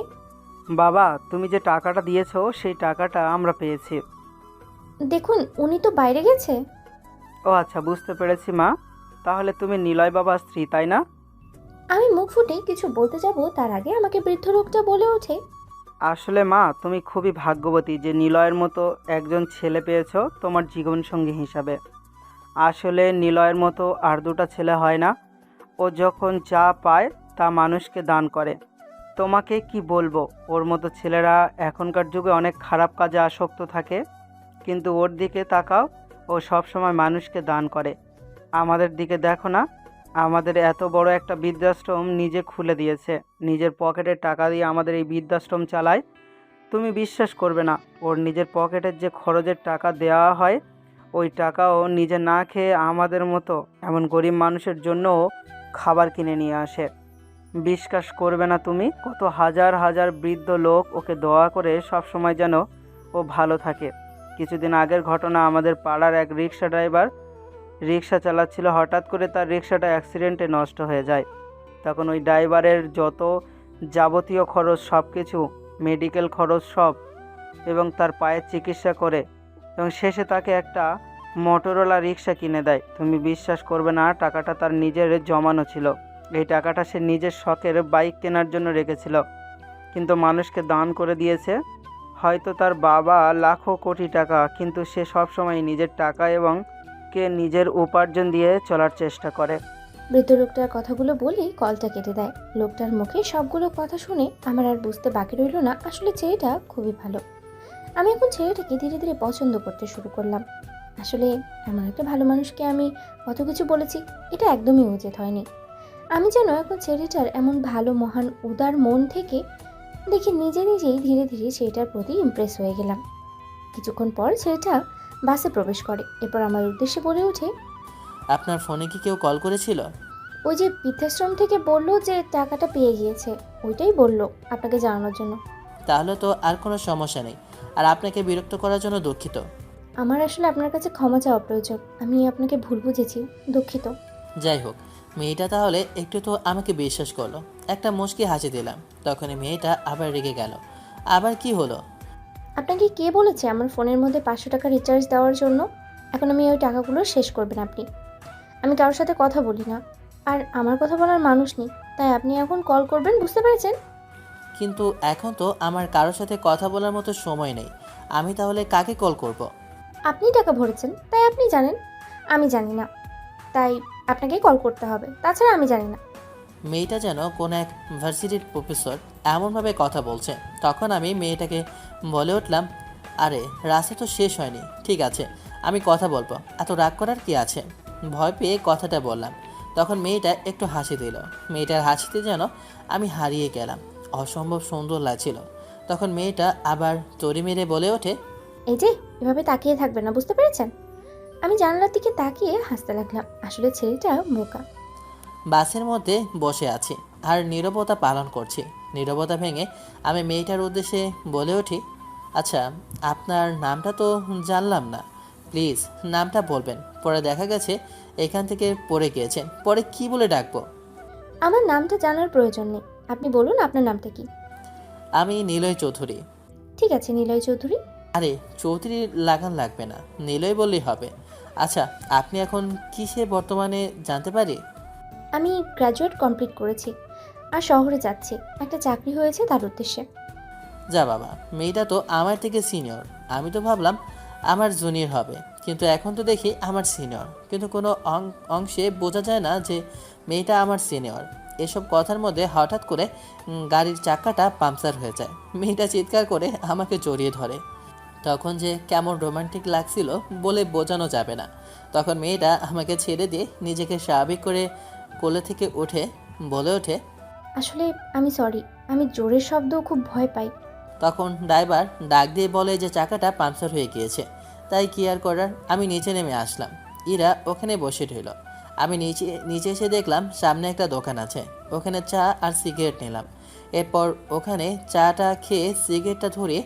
বাবা, তুমি যে টাকাটা দিয়েছো সেই টাকাটা আমরা পেয়েছি। দেখুন উনি তো বাইরে গেছে। ও আচ্ছা, বুঝতে পেরেছি মা। তাহলে তুমি নিলয় বাবার স্ত্রী, তাই না? আমি মুখ ফুটে কিছু বলতে যাব তার আগে আমাকে বৃদ্ধ লোকটা বলে ওঠে, আসলে মা, তুমি খুবই ভাগ্যবতী যে নিলয়ের মতো একজন ছেলে পেয়েছো তোমার জীবনসঙ্গী হিসাবে। আসলে নিলয়ের মতো আর দুটো ছেলে হয় না। ও যখন যা পায় তা মানুষকে দান করে। তোমাকে কি বলবো, ওর মতো ছেলেরা এখনকার যুগে অনেক খারাপ কাজে আসক্ত থাকে, কিন্তু ওর দিকে তাকাও, ও সবসময় মানুষকে দান করে। আমাদের দিকে দেখো না, আমাদের এত বড় একটা বৃদ্ধাশ্রম নিজে খুলে দিয়েছে, নিজের পকেটের টাকা দিয়ে আমাদের এই বৃদ্ধাশ্রম চালায়। তুমি বিশ্বাস করবে না, ওর নিজের পকেটের যে খরচের টাকা দেওয়া হয়, ওই টাকাও নিজে না খেয়ে আমাদের মতো এমন গরিব মানুষের জন্যও খাবার কিনে নিয়ে আসে। বিশ্বাস করবে না তুমি, কত হাজার হাজার বৃদ্ধ লোক ওকে দোয়া করে সব সময় যেন ও ভালো থাকে। কিছুদিন আগের ঘটনা, আমাদের পাড়ার এক রিক্সা ড্রাইভার রিক্সা চালাচ্ছিল, হঠাৎ করে তার রিক্সাটা অ্যাক্সিডেন্টে নষ্ট হয়ে যায়। তখন ওই ড্রাইভারের যত যাবতীয় খরচ সব কিছু, মেডিকেল খরচ সব, এবং তার পায়ের চিকিৎসা করে, এবং শেষে তাকে একটা মোটরওয়ালা রিক্সা কিনে দেয়। তুমি বিশ্বাস করবে না, টাকাটা তার নিজের জমানো ছিল। এই টাকাটা সে নিজের শখের বাইক কেনার জন্য রেখেছিল, কিন্তু মানুষকে দান করে দিয়েছে। হয়তো তার বাবা লাখো কোটি টাকা, কিন্তু সে সবসময় নিজের টাকা এবং নিজের উপার্জন দিয়ে চলার চেষ্টা করে। বৃদ্ধ লোকটার কথাগুলো বলেই কলটা কেটে দেয়। লোকটার মুখে সবগুলো কথা শুনে আমার আর বুঝতে বাকি রইল না আসলে ছেলেটা খুবই ভালো। আমি এখন ছেলেটাকে ধীরে ধীরে পছন্দ করতে শুরু করলাম। আসলে এমন একটা ভালো মানুষকে আমি কত কিছু বলেছি, এটা একদমই উচিত হয়নি। আমি যেন এখন ছেলেটার এমন ভালো মহান উদার মন থেকে দেখি নিজে নিজেই ধীরে ধীরে ছেলেটার প্রতি ইমপ্রেস হয়ে গেলাম। কিছুক্ষণ পর ছেলেটা বাসে প্রবেশ করে, এরপর আমার উদ্দেশ্যে বলে ওঠে, আপনার ফোনে কি কেউ কল করেছিল? ওই যে বৃদ্ধাশ্রম থেকে বললো যে টাকাটা পেয়ে গিয়েছে, ওইটাই বললো আপনাকে জানানোর জন্য। তাহলে তো আর কোনো সমস্যা নেই, আর আপনাকে বিরক্ত করার জন্য দুঃখিত। আমার আসলে আপনার কাছে ক্ষমা চাওয়া প্রয়োজন, আমি আপনাকে ভুল বুঝেছি, দুঃখিত। যাই হোক, মেয়েটা তাহলে একটু তো আমাকে বিশ্বাস করলো। একটা মুচকি হাসি দিলাম, তখনই মেয়েটা আবার রেগে গেল। আবার কি হলো? আপনাকে কে বলেছে আমার ফোনের মধ্যে 500 টাকা রিচার্জ দেওয়ার জন্য? এখন আমি ওই টাকাগুলো শেষ করবেন আপনি। আমি কারোর সাথে কথা বলি না, আর আমার কথা বলার মানুষ নেই, তাই আপনি এখন কল করবেন, বুঝতে পেরেছেন? কিন্তু এখন তো আমার কারোর সাথে কথা বলার মতো সময় নেই, আমি তাহলে কাকে কল করব? আপনি টাকা ভরেছেন তাই আপনি জানেন, আমি জানি না, তাই আপনাকে কল করতে হবে, তাছাড়া আমি জানি না। মেয়েটা যেন কোনো এক ভার্সিটির প্রফেসর এমনভাবে কথা বলছে। তখন আমি মেয়েটাকে বলে উঠলাম, আরে রাস্তা তো শেষ হয়নি, ঠিক আছে আমি কথা বলবো, এত রাগ করার কি আছে? ভয় পেয়ে কথাটা বললাম। তখন মেয়েটা একটু হাসি দিল। মেয়েটার হাসিতে যেন আমি হারিয়ে গেলাম, অসম্ভব সুন্দর লাগছিল। তখন মেয়েটা আবার তড়ি মেরে বলে ওঠে, এই যে এভাবে তাকিয়ে থাকবেন না, বুঝতে পেরেছেন? আমি জানালার দিকে তাকিয়ে হাসতে লাগলাম। আসলে ছেলেটা বোকা। বাসের মধ্যে বসে আছি আর নীরবতা পালন করছি। নীরবতা ভেঙে আমি মেয়েটার উদ্দেশ্যে বলে উঠি, আচ্ছা আপনার নামটা তো জানলাম না, প্লিজ নামটা বলবেন। পরে দেখা গেছে এখান থেকে পড়ে গিয়েছেন, পরে কি বলে ডাকবো? আমার নামটা জানার প্রয়োজন নেই, আপনি বলুন আপনার নামটা কি। আমি নিলয় চৌধুরী। ঠিক আছে নিলয় চৌধুরী। আরে চৌধুরী লাগান লাগবে না, নিলয় বললেই হবে। আচ্ছা আপনি এখন কিসে বর্তমানে জানতে পারি? আমি গ্র্যাজুয়েট কমপ্লিট করেছি আর শহরে যাচ্ছি, একটা চাকরি হয়েছে তার উদ্দেশ্যে। যা বাবা, মেয়েটা তো আমার থেকে সিনিয়র। আমি তো ভাবলাম আমার জুনিয়র হবে, কিন্তু এখন তো দেখি আমার সিনিয়র। কিন্তু কোনো অংশে বোঝা যায় না যে মেয়েটা আমার সিনিয়র। এসব কথার মধ্যে হঠাৎ করে গাড়ির চাকাটা পাংচার হয়ে যায়। মেয়েটা চিৎকার করে আমাকে জড়িয়ে ধরে। তখন যে কেমন রোমান্টিক লাগছিল বলে বোঝানো যাবে না। তখন মেয়েটা আমাকে ছেড়ে দিয়ে নিজেকে স্বাভাবিক করে কোলে থেকে উঠে বলে ওঠে, আসলে আমি সরি, আমি জোরের শব্দ খুব ভয় পাই। তখন ড্রাইভার ডাক দিয়ে বলে যে চাকাটা পাংচার হয়ে গিয়েছে। তাই কি আর করার, আমি নিচে নেমে আসলাম। ইরা ওখানে বসে রইল আমি নিচে নিচে এসে দেখলাম সামনে একটা দোকান আছে, ওখানে চা আর সিগারেট নিলাম। এরপর ওখানে চাটা খেয়ে সিগারেটটা ধরিয়ে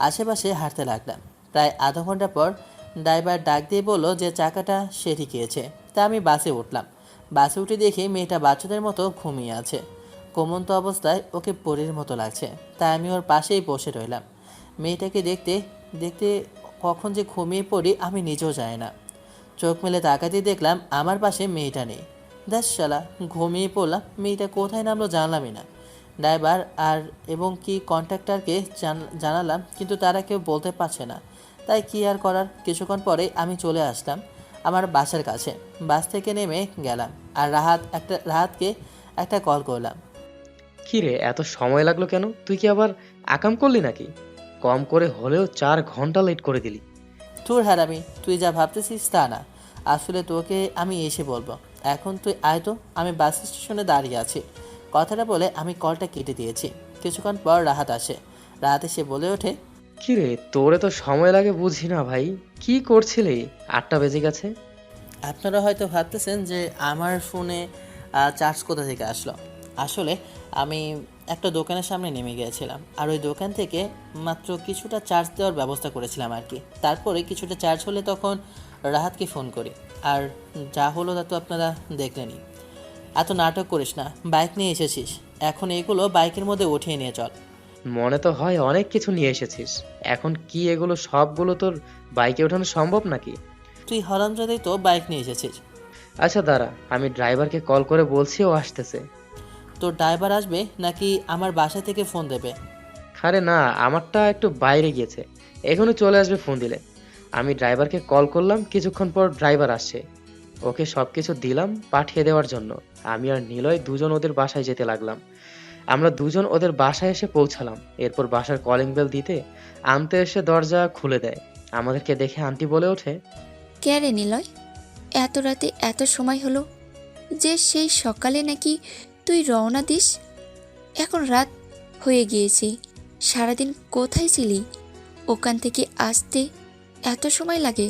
আশেপাশে হাঁটতে লাগলাম। প্রায় আধা ঘন্টা পর ড্রাইভার ডাক দিয়ে বললো যে চাকাটা সে ঠিকিয়েছে। তা আমি বাসে উঠলাম। বাসে উঠে দেখি মেয়েটা বাচ্চাদের মতো ঘুমিয়ে আছে। ঘুমন্ত অবস্থায় ওকে পরীর মতো লাগছে, তাই আমি ওর পাশেই বসে রইলাম। মেয়েটাকে দেখতে দেখতে কখন যে ঘুমিয়ে পড়ি আমি নিজেও জানি না। চোখ মেলে তাকাতেই দেখলাম আমার পাশে মেয়েটা নেই। দেখ শালা, ঘুমিয়ে পড়লাম, মেয়েটা কোথায় নামলো জানলামই না। ড্রাইভার আর এবং কি কন্ট্রাক্টরকে জানালাম, কিন্তু তারা কেউ বলতে পারছে না। তাই কি আর করার, কিছুক্ষণ পরে আমি চলে আসলাম আমার বাসার কাছে। বাস থেকে নেমে গেলাম আর রাহাতকে একটা কল করলাম। কি রে, এত সময় লাগলো কেন? তুই কি আবার আকাম করলি নাকি? কম করে হলেও 4 ঘন্টা লেট করে দিলি। তোর হারামি, তুই যা ভাবতেছিস তা না। আসলে তোকে আমি এসে বলবো, এখন তুই আয় তো, আমি বাস স্টেশনে দাঁড়িয়ে আছি। কথাটা বলে আমি কলটা কেটে দিয়েছি। কিছুক্ষণ পর রাহাত আসে। রাহাত এসে বলে ওঠে, কি রে, তোরে তো সময় লাগে বুঝি না ভাই। কি করছিলি? 8টা বেজে গেছে। আপনারা হয়তো ভাবতেছেন যে আমার ফোনে চার্জ কোথা থেকে আসলো। আসলে আমি একটা দোকানের সামনে নেমে গিয়েছিলাম, আর ওই দোকান থেকে মাত্র কিছুটা চার্জ দেওয়ার ব্যবস্থা করেছিলাম আর কি। তারপরে কিছুটা চার্জ হলে তখন রাহাতকে ফোন করি, আর যা হলো তা তো আপনারা দেখলেনই। এত নাটক করিস না, বাইক নিয়ে এসেছিস, এখন এগুলো বাইকের মধ্যে উঠিয়ে নিয়ে চল। মনে তো হয় অনেক কিছু নিয়ে এসেছিস। এখন কি এগুলো সবগুলো তোর বাইকে ওঠানো সম্ভব নাকি? তুই হরামজাদাই তো বাইক নিয়ে এসেছিস। আচ্ছা দাঁড়া, আমি ড্রাইভারকে কল করে বলছি, ও আসতেছে। তোর ড্রাইভার আসবে নাকি আমার বাসা থেকে ফোন দেবে? আরে না, আমারটা একটু বাইরে গিয়েছে, এখনই চলে আসবে ফোন দিলে। আমি ড্রাইভারকে কল করলাম, কিছুক্ষণ পর ড্রাইভার আসছে। ওকে সবকিছু দিলাম পাঠিয়ে দেওয়ার জন্য। আমি আর নিলয় দুজন ওদের বাসায় যেতে লাগলাম। আমরা দুজন ওদের বাসায় এসে পৌঁছালাম। এরপর বাসার কলিং বেল দিতে আনতে এসে দরজা খুলে দেয়। আমাদেরকে দেখে আন্টি বলে ওঠে, কে রে নিলয়, এত রাতে এত সময় হলো যে? সেই সকালে নাকি তুই রওনা দিস, এখন রাত হয়ে গিয়েছে। সারাদিন কোথায় ছিলি? ওখান থেকে আসতে এত সময় লাগে?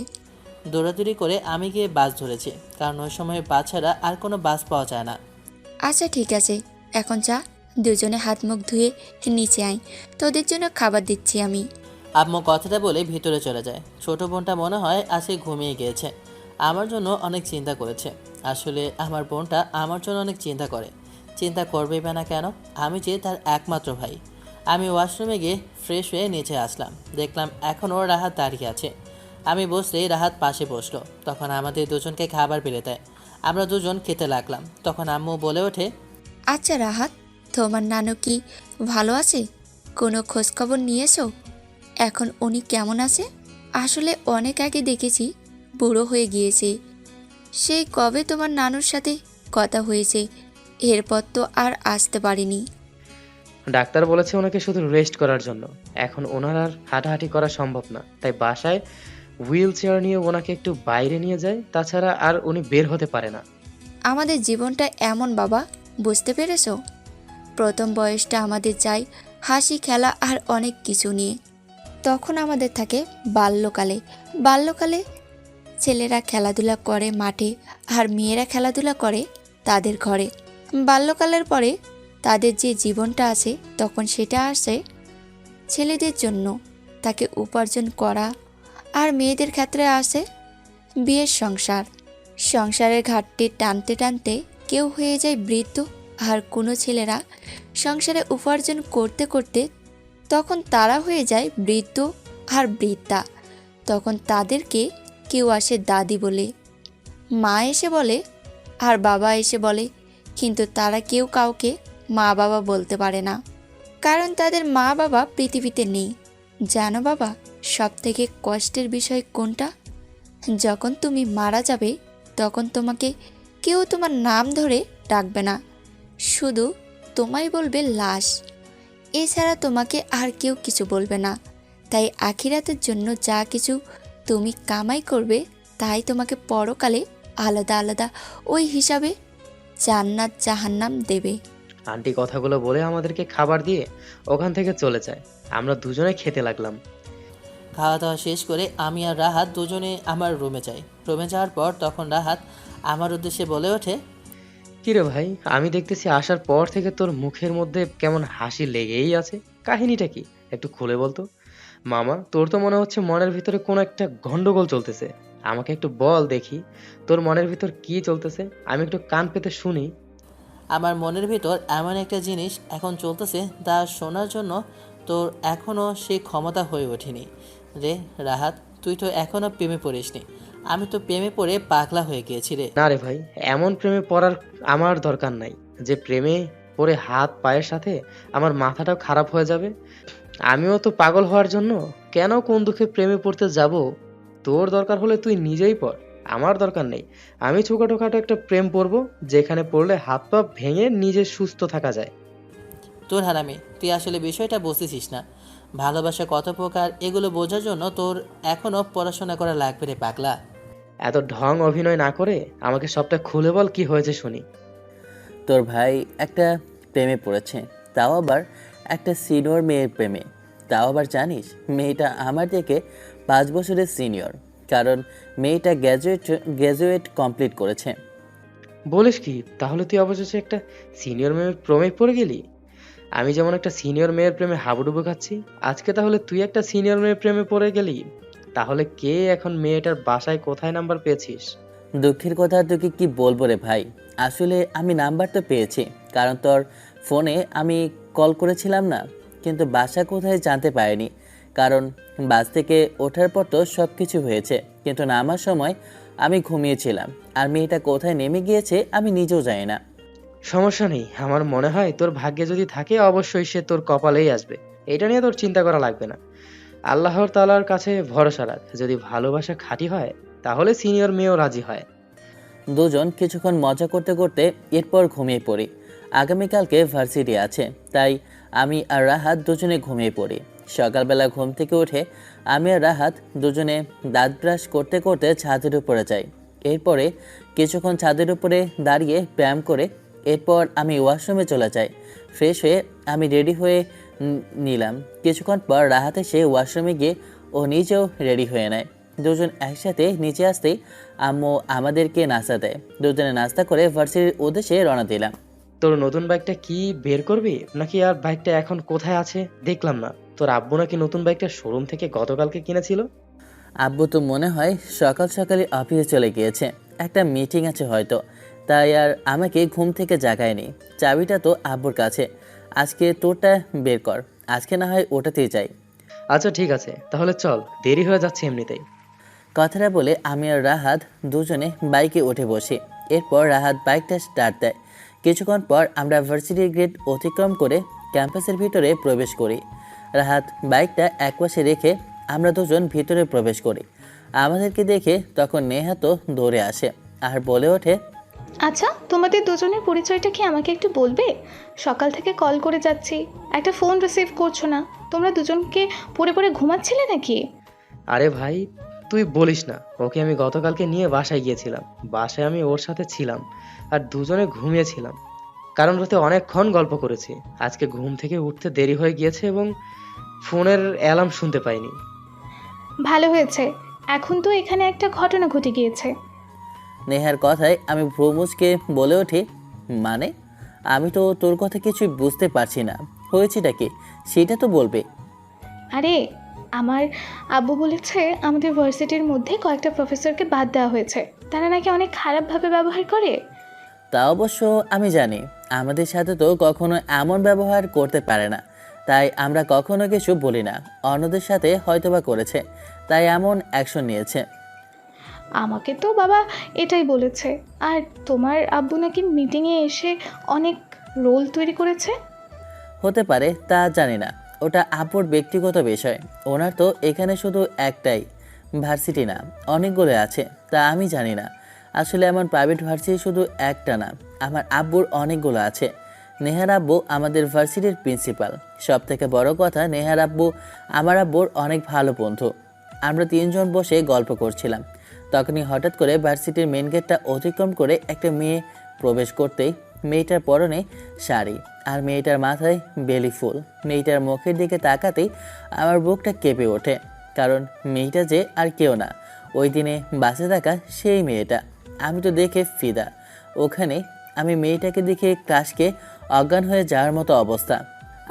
দৌড়াদৌড়ি করে আমি গিয়ে বাস ধরেছি, কারণ ওই সময় বাস ছাড়া আর কোনো বাস পাওয়া যায় না। আচ্ছা ঠিক আছে, এখন যা, দুজনে হাত মুখ ধুয়ে নিচে আয়, তোদের জন্য খাবার দিচ্ছি আমি। আম্মু কথাটা বলে ভিতরে চলে যায়। ছোট বোনটা মনে হয় আজকে ঘুমিয়ে গিয়েছে, আমার জন্য অনেক চিন্তা করেছে। আসলে আমার বোনটা আমার জন্য অনেক চিন্তা করে। চিন্তা করবেই বা না কেন, আমি যে তার একমাত্র ভাই। আমি ওয়াশরুমে গিয়ে ফ্রেশ হয়ে নিচে আসলাম, দেখলাম এখনও রাহাত দাঁড়িয়ে আছে। আমি বসলেই রাহাত পাশে বসলো। তখন আমাদের দুজনকে খাবার বেড়ে দেয়, আমরা দুজন খেতে লাগলাম। তখন আম্মু বলে ওঠে, আচ্ছা রাহাত, তোমার নানু কি ভালো আছে? কোনো খোঁজখবর নিয়েছো? এখন উনি কেমন আছে? আসলে অনেক আগে দেখেছি, বুড়ো হয়ে গিয়েছে। সেই কবে তোমার নানুর সাথে কথা হয়েছে, এরপর তো আর আসতে পারিনি। ডাক্তার বলেছে ওনাকে শুধু রেস্ট করার জন্য। এখন ওনার আর হাঁটাহাঁটি করা সম্ভব না, তাই বাসায় হুইল চেয়ার নিয়ে ওনাকে একটু বাইরে নিয়ে যায়। তাছাড়া আর উনি বের হতে পারে না। আমাদের জীবনটা এমন বাবা, বুঝতে পেরেছো? প্রথম বয়সটা আমাদের যায় হাসি খেলা আর অনেক কিছু নিয়ে। তখন আমাদের থাকে বাল্যকালে। বাল্যকালে ছেলেরা খেলাধুলা করে মাঠে, আর মেয়েরা খেলাধুলা করে তাদের ঘরে। বাল্যকালের পরে তাদের যে জীবনটা আছে, তখন সেটা আসে ছেলেদের জন্য, তাকে উপার্জন করা। আর মেয়েদের ক্ষেত্রে আসে বিয়ের সংসার। সংসারের ঘাটতি টানতে টানতে কেউ হয়ে যায় বৃদ্ধ, আর কোনো ছেলেরা সংসারে উপার্জন করতে করতে তখন তারা হয়ে যায় বৃদ্ধ আর বৃদ্ধা। তখন তাদেরকে কেউ আসে দাদি বলে, মা এসে বলে, আর বাবা এসে বলে, কিন্তু তারা কেউ কাউকে মা বাবা বলতে পারে না, কারণ তাদের মা বাবা পৃথিবীতে নেই। জানো বাবা, সব থেকে কষ্টের বিষয় কোনটা? যখন তুমি মারা যাবে, তখন তোমাকে কেউ তোমার নাম ধরে ডাকবে না, শুধু তোমায় বলবে লাশ। এছাড়া তোমাকে আর কেউ কিছু বলবে না। তাই আখিরাতের জন্য যা কিছু তুমি কামাই করবে, তাই তোমাকে পরকালে আলাদা আলাদা ওই হিসাবে জান্নাত জাহান্নাম দেবে। আন্টি কথাগুলো বলে আমাদেরকে খাবার দিয়ে ওখান থেকে চলে যায়। আমরা দুজনে খেতে লাগলাম। খাওয়া দাওয়া শেষ করে আমি আর রাহাত দুজনে আমার রুমে যাই। রুমে যাওয়ার পর তখন রাহাত আমার উদ্দেশ্যে বলে ওঠে, কিরে ভাই, আমি দেখতেছি আসার পর থেকে তোর মুখের মধ্যে কেমন হাসি লেগেই আছে। কাহিনীটা কি, একটু খুলে বলতো। মামা, তোর তো মনে হচ্ছে মনের ভিতরে কোনো একটা গন্ডগোল চলতেছে। আমাকে একটু বল দেখি, তোর মনের ভিতর কি চলতেছে, আমি একটু কান পেতে শুনি। আমার মনের ভিতর এমন একটা জিনিস এখন চলতেছে তা শোনার জন্য তোর এখনও সেই ক্ষমতা হয়ে ওঠেনি রে রাহাত। তুই তো এখনও প্রেমে পড়িসনি, আমি তো প্রেমে পড়ে পাগলা হয়ে গিয়েছি রে। না রে ভাই, এমন প্রেমে পড়ার আমার দরকার নাই যে প্রেমে পড়ে হাত পায়ের সাথে আমার মাথাটাও খারাপ হয়ে যাবে। আমিও তো পাগল হওয়ার জন্য কেন কোন দুঃখে প্রেমে পড়তে যাব। তোর দরকার হলে তুই নিজেই পড়, আমার দরকার নেই। আমি ছোটখাটো একটা প্রেম পড়বো, যেখানে পড়লে হাত পা ভেঙে নিজে সুস্থ থাকা যায়। তোর হারামি, তুই আসলে বিষয়টা বুঝতেছিস না। ভালোবাসা কত প্রকার এগুলো বোঝার জন্য তোর এখনও পড়াশোনা করা লাগবে রে পাগলা। এত ঢং অভিনয় না করে আমাকে সবটা খুলে বল, কি হয়েছে শুনি। তোর ভাই একটা প্রেমে পড়েছে, তাও আবার একটা সিনিয়র মেয়ের প্রেমে। তাও আবার জানিস, মেয়েটা আমার থেকে 5 বছরের সিনিয়র, কারণ মেয়েটা গ্র্যাজুয়েট কমপ্লিট করেছে। বলিস কি, তাহলে তুই অবশেষে একটা সিনিয়র মেয়ের প্রেমে পড়ে গেলি। আমি যেমন একটা সিনিয়র মেয়ের প্রেমে হাবুডুবু খাচ্ছি, আজকে তাহলে তুই একটা সিনিয়র মেয়ের প্রেমে পড়ে গেলি। তাহলে কে এখন মেয়েটার বাসায় কোথায় নাম্বার পেয়েছিস? দুঃখের কথা তোকে কি বলবো রে ভাই, আসলে আমি নাম্বার তো পেয়েছি, কারণ তোর ফোনে আমি কল করেছিলাম না, কিন্তু বাসা কোথায় জানতে পারিনি, কারণ বাস থেকে ওঠার পর তো সব কিছু হয়েছে, কিন্তু নামার সময় আমি ঘুমিয়েছিলাম, আর মেয়েটা কোথায় নেমে গিয়েছে আমি নিজেও জানি না। সমস্যা নেই, আমার মনে হয় তোর ভাগ্যে যদি থাকে অবশ্যই সে তোর কপালেই আসবে। এটা নিয়ে তোর চিন্তা করা লাগবে না। আল্লাহর তাআলার কাছে ভরসা রাখ, যদি ভালোবাসা খাঁটি হয় তাহলে সিনিয়র মেয়েও রাজি হয়। দুজন কিছুক্ষণ মজা করতে করতে এরপর ঘুমিয়ে পড়ি। আগামীকালকে ভার্সিটি আছে, তাই আমি আর রাহাত দুজনে ঘুমিয়ে পড়ি। সকালবেলা ঘুম থেকে উঠে আমি আর রাহাত দুজনে দাঁত ব্রাশ করতে করতে ছাদের উপরে যাই। এরপরে কিছুক্ষণ ছাদের উপরে দাঁড়িয়ে ব্যায়াম করে এরপর আমি ওয়াশরুমে চলে যাই। ফ্রেশ হয়ে আমি রেডি হয়ে নিলাম। কিছুক্ষণ পর রাহাত এসে ওয়াশরুমে গিয়ে ও নিজেও রেডি হয়ে নেয়। দুজন একসাথে নিচে আসতেই আম্মু আমাদেরকে নাস্তা দেয়। দুজনে নাস্তা করে ভার্সিটির উদ্দেশ্যে রওনা দিলাম। তোর নতুন বাইকটা কি বের করবি, নাকি আর বাইকটা এখন কোথায় আছে দেখলাম না। তোর আব্বু নাকি নতুন বাইকটা শোরুম থেকে গতকালকে কিনেছিল। আব্বু তো মনে হয় সকাল সকালে অফিসে চলে গিয়েছে, একটা মিটিং আছে হয়তো, তাই আর আমাকে ঘুম থেকে জাগায়নি। চাবিটা তো আব্বুর কাছে। আজকে তোরটা বের কর, আজকে না হয় ওটাতেই যাই। আচ্ছা ঠিক আছে, তাহলে চল, দেরি হয়ে যাচ্ছে এমনিতেই। কথাটা বলে আমি আর রাহাত দুজনে বাইকে উঠে বসি। এরপর রাহাত বাইকটা স্টার্ট দেয়। কিছুক্ষণ পর আমরা ভার্সিটির গেট অতিক্রম করে ক্যাম্পাসের ভিতরে প্রবেশ করি। রাহাত বাইকটা একপাশে রেখে আমরা দুজন ভিতরে প্রবেশ করি। আমাদেরকে দেখে তখন নেহা তো দৌড়ে আসে আর বলে ওঠে, আচ্ছা, তোমাদের দুজনের পরিচয়টা কি আমাকে একটু বলবে? সকাল থেকে কল করে যাচ্ছি, একটা ফোন রিসিভ করছো না। তোমরা দুজনকে পড়ে পড়ে ঘুমাচ্ছিলে নাকি? আরে ভাই, তুই বলিস না, ওকে আমি গতকালকে নিয়ে বাসায় গিয়েছিলাম। বাসায় আমি ওর সাথে ছিলাম আর দুজনে ঘুমিয়েছিলাম, কারণ রাতে অনেকক্ষণ গল্প করেছি। আজকে ঘুম থেকে উঠতে দেরি হয়ে গিয়েছে এবং ফোনের অ্যালার্ম শুনতে পাইনি। ভালো হয়েছে, এখন তো এখানে একটা ঘটনা ঘটে গিয়েছে। নেহার কথায় আমি ভ্রমুজকে বলে ওঠি, মানে আমি তো তোর কথা কিছুই বুঝতে পারছি না, হয়েছেটা কি সেটা তো বলবে। আরে, আমার আব্বু বলেছে আমাদের ভার্সিটির মধ্যে কয়েকটা প্রফেসরকে বাদ দেওয়া হয়েছে, তারা নাকি অনেক খারাপভাবে ব্যবহার করে। তা অবশ্য আমি জানি, আমাদের সাথে তো কখনো এমন ব্যবহার করতে পারে না, তাই আমরা কখনো কিছু বলি না। অন্যদের সাথে হয়তোবা করেছে, তাই এমন অ্যাকশন নিয়েছে। আমাকে তো বাবা এটাই বলেছে। আর তোমার আব্বু নাকি মিটিংয়ে এসে অনেক রোল তৈরি করেছে। হতে পারে, তা জানি না, ওটা আপুর ব্যক্তিগত বিষয়। ওনার তো এখানে শুধু একটাই ভার্সিটি না, অনেকগুলো আছে, তা আমি জানি না। আসলে আমার প্রাইভেট ভার্সিটি শুধু একটা না, আমার আব্বুর অনেকগুলো আছে। নেহার আব্বু আমাদের ভার্সিটির প্রিন্সিপাল। সব থেকে বড় কথা, নেহার আব্বু আমার আব্বুর অনেক ভালো বন্ধু। আমরা তিনজন বসে গল্প করছিলাম, তখনই হঠাৎ করে ভার্সিটির মেন গেটটা অতিক্রম করে একটা মেয়ে প্রবেশ করতেই মেয়েটার পরনে শাড়ি আর মেয়েটার মাথায় বেলি ফুল। মেয়েটার মুখের দিকে তাকাতেই আমার বুকটা কেঁপে ওঠে, কারণ মেয়েটা যে আর কেউ না, ওই দিনে বাসে থাকা সেই মেয়েটা। আমি তো দেখে ফিদা। ওখানে আমি মেয়েটাকে দেখে ক্লাসকে অজ্ঞান হয়ে যাওয়ার মতো অবস্থা।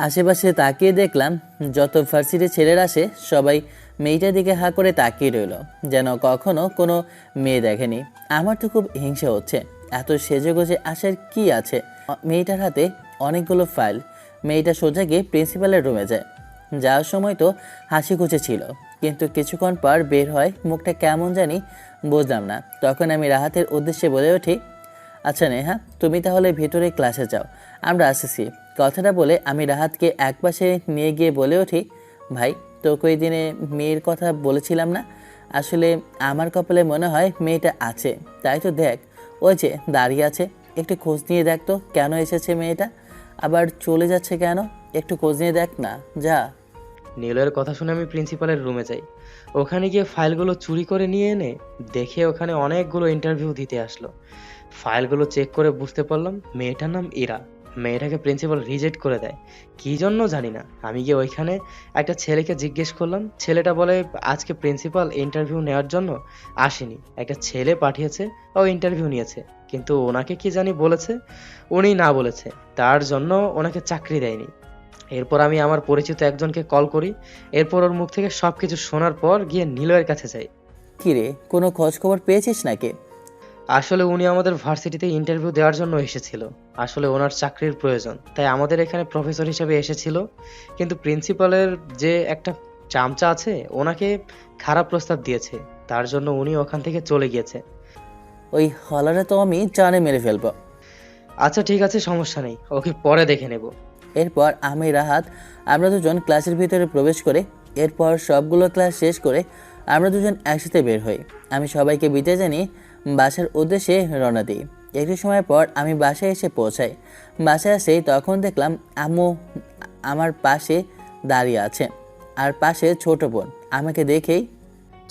আশেপাশে তাকিয়ে দেখলাম যত ভার্সিটির ছেলেরা আসে সবাই মেয়েটার দিকে হা করে তাকিয়ে রইল, যেন কখনো কোনো মেয়ে দেখেনি। আমার তো খুব হিংসা হচ্ছে, এত সেজেগুজে আসার কি আছে। মেয়েটার হাতে অনেকগুলো ফাইল। মেয়েটা সোজা গিয়ে প্রিন্সিপালের রুমে যায়। যাওয়ার সময় তো হাসি খুশি ছিল, কিন্তু কিছুক্ষণ পর বের হয় মুখটা কেমন জানি, বুঝলাম না। তখন আমি রাহাতের উদ্দেশ্যে বলে উঠি, আচ্ছা নেহা, তুমি তাহলে ভেতরে ক্লাসে যাও, আমরা আসছি। কথাটা বলে আমি রাহাতকে একপাশে নিয়ে গিয়ে বলে উঠি, ভাই তোকে ওই দিনে মেয়ের কথা বলেছিলাম না, আসলে আমার কপালে মনে হয় মেয়েটা আছে। তাই তো দেখ, ওই যে দাঁড়িয়ে আছে, একটু খোঁজ নিয়ে দেখ তো কেন এসেছে মেয়েটা, আবার চলে যাচ্ছে কেন, একটু খোঁজ নিয়ে দেখ না, যা। নিলয়ের কথা শুনে আমি প্রিন্সিপালের রুমে যাই। ওখানে গিয়ে ফাইলগুলো চুরি করে নিয়ে এনে দেখে ওখানে অনেকগুলো ইন্টারভিউ দিতে আসলো। ফাইলগুলো চেক করে বুঝতে পারলাম মেয়েটার নাম ইরা। মেয়েটাকে প্রিন্সিপাল রিজেক্ট করে দেয়, কি জন্য জানি না। আমি গিয়ে ওইখানে একটা ছেলেকে জিজ্ঞেস করলাম, ছেলেটা বলে আজকে প্রিন্সিপাল ইন্টারভিউ নেওয়ার জন্য আসেনি, একটা ছেলে পাঠিয়েছে, ও ইন্টারভিউ নিয়েছে, কিন্তু ওনাকে কি জানি বলেছে, উনি না বলেছে, তার জন্য ওনাকে চাকরি দেয়নি। এরপর আমি আমার পরিচিত একজনকে কল করি। এরপর ওর মুখ থেকে সবকিছু শোনার পর গিয়ে নিলয়ের কাছে যাই। কিরে, কোনো খোঁজ খবর পেয়েছিস নাকি? আসলে উনি আমাদের ভার্সিটিতে ইন্টারভিউ দেওয়ার জন্য এসেছিল। আসলে ওনার চাকরির প্রয়োজন, তাই আমাদের এখানে প্রফেসর হিসেবে এসেছিল। কিন্তু প্রিন্সিপালের যে একটা চামচা আছে, ওনাকে খারাপ প্রস্তাব দিয়েছে, তার জন্য উনি ওখান থেকে চলে গিয়েছে। ওই হলারে তো আমি জানে মেরে ফেলবো। আচ্ছা ঠিক আছে, সমস্যা নেই, ওকে পরে দেখে নেব। এরপর আমি রাহাত আমরা দুজন ক্লাসের ভিতরে প্রবেশ করে এরপর সবগুলো ক্লাস শেষ করে আমরা দুজন একসাথে বের হই। আমি সবাইকে বিদায় জানিয়ে বাসার উদ্দেশ্যে রওনা দিই। একটু সময় পর আমি বাসায় এসে পৌঁছাই। বাসায় আসেই তখন দেখলাম আম্মু আমার পাশে দাঁড়িয়ে আছে, আর পাশে ছোট বোন। আমাকে দেখেই,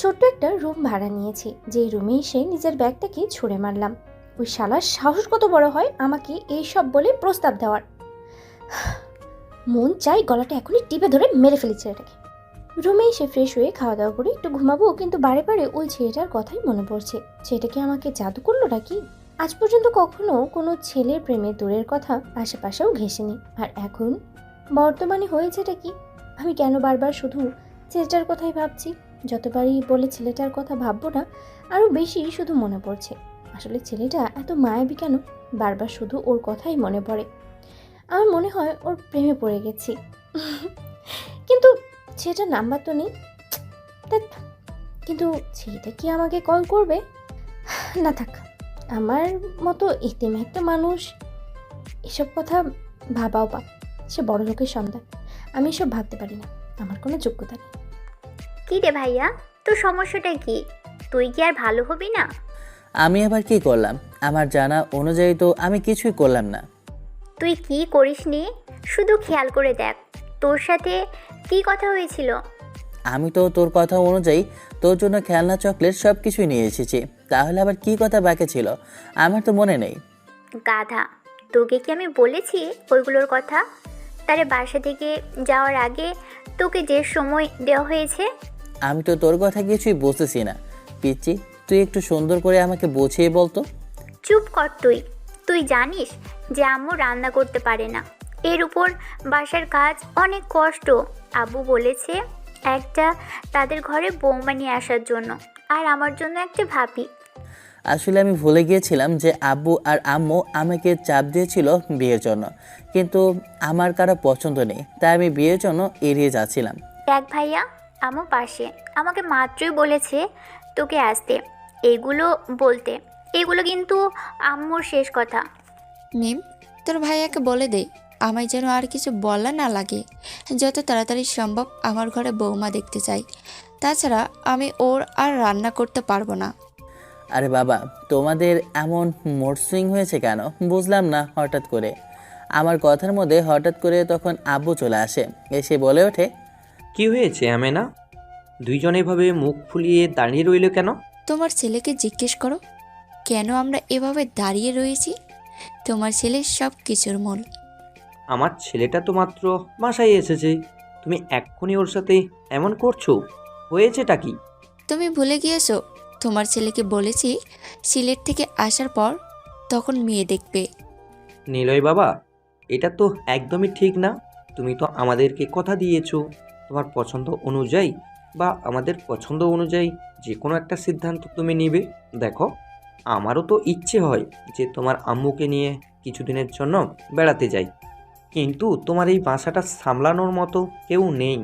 ছোট্ট একটা রুম ভাড়া নিয়েছি, যেই রুমে এসে নিজের ব্যাগটাকে ছুঁড়ে মারলাম। ওই শালার সাহস কত বড় হয় আমাকে এইসব বলে প্রস্তাব দেওয়ার। মন চাই গলাটা এখনই টিপে ধরে মেরে ফেলি ছেলেটাকে। রুমে এসে ফ্রেশ হয়ে খাওয়া দাওয়া করে একটু ঘুমাবো, কিন্তু বারে বারে ওই ছেলেটার কথাই মনে পড়ছে। ছেলেটা কি আমাকে জাদু করলো নাকি? আজ পর্যন্ত কখনো কোনো ছেলের প্রেমে দূরের কথা আশেপাশেও ঘেঁষেনি, আর এখন বর্তমানে হয়েছেটা কি? আমি কেন বারবার শুধু ছেলেটার কথাই ভাবছি? যতবারই বলে ছেলেটার কথা ভাববো না, আরও বেশি শুধু মনে পড়ছে। আসলে ছেলেটা এত মায়াবী কেন? বারবার শুধু ওর কথাই মনে পড়ে। আমার মনে হয় ওর প্রেমে পড়ে গেছি। কিন্তু ছেলেটার নাম্বার তো নেই। ধ্যাৎ, কিন্তু ছেলেটা কি আমাকে কল করবে? না থাক, আমার মতো এতিম একটা মানুষ এসব কথা ভাবাও পাপ। সে বড় লোকের সন্তান, আমি এসব ভাবতে পারি না, আমার কোনো যোগ্যতা নেই। কী রে ভাইয়া, তোর সমস্যাটা কি? তুই কি আর ভালো হবি না? আমি আবার কি করলাম? আমার জানা অনুযায়ী তো আমি কিছুই করলাম না। তুই কি করিসনি শুধু খেয়াল করে দেখ, তোর সাথে কি কথা হয়েছিল। আমি তো তোর কথা অনুযায়ী তোর জন্য খেলনা চকলেট সব কিছুই নিয়ে এসেছি, তাহলে আবার কি কথা বাকি ছিল? আমার তো মনে নেই। গাধা, তোকে কি আমি বলেছি ওইগুলোর কথা? তারে বাসা থেকে যাওয়ার আগে তোকে যে সময় দেওয়া হয়েছে। আমি তো তোর কথা কিছুই বুঝতেছি না পিচ্চি, তুই একটু সুন্দর করে আমাকে বুঝিয়ে বলতো। চুপ কর তুই। তুই জানিস যে আম্মু রান্না করতে পারে না, এর উপর বাসার কাজ অনেক কষ্ট। আব্বু বলেছে একটা তাদের ঘরে বৌমা নিয়ে আসার জন্য, আর আমার জন্য একটা ভাবি। আসলে আমি ভুলে গিয়েছিলাম যে আব্বু আর আম্মু আমাকে চাপ দিয়েছিল বিয়ের জন্য, কিন্তু আমার কারো পছন্দ নেই, তাই আমি বিয়ের জন্য এড়িয়ে যাচ্ছিলাম। দেখ ভাইয়া, আম্মু পাশে আমাকে মাত্রই বলেছে তোকে আসতে এগুলো বলতে। এগুলো কিন্তু আম্মুর শেষ কথা। মিম, তোর ভাইয়াকে বলে দে আমায় যেন আর কিছু বলা না লাগে, যত তাড়াতাড়ি সম্ভব আমার ঘরে বৌমা দেখতে চাই। তাছাড়া আমি ওর আর রান্না করতে পারবো না। আরে বাবা, তোমাদের এমন মুড সুইং হয়েছে কেন বুঝলাম না হঠাৎ করে। আমার কথার মধ্যে হঠাৎ করে তখন আব্বু চলে আসে, এসে বলে ওঠে, কি হয়েছে আমেনা? দুইজন এভাবে মুখ ফুলিয়ে দাঁড়িয়ে রইল কেন? তোমার ছেলেকে জিজ্ঞেস করো কেন আমরা এভাবে দাঁড়িয়ে রয়েছি। তোমার ছেলে সব কিছুর মূল। আমার ছেলেটা তো মাত্র বাসায় এসেছে, তুমি এক্ষুনি ওর সাথে এমন করছো? হয়েছেটা কি? তুমি ভুলে গিয়েছো তোমার ছেলেকে বলেছি সিলেট থেকে আসার পর তখন মেয়ে দেখবে। নিলয় বাবা, এটা তো একদমই ঠিক না। তুমি তো আমাদেরকে কথা দিয়েছো তোমার পছন্দ অনুযায়ী বা আমাদের পছন্দ অনুযায়ী যে কোনো একটা সিদ্ধান্ত তুমি নিবে। দেখো, আমারও তো ইচ্ছে হয় যে তোমার আম্মুকে নিয়ে কিছুদিনের জন্য বেড়াতে যাই, কিন্তু তোমার এই বাসাটা সামলানোর মতো কেউ নেই,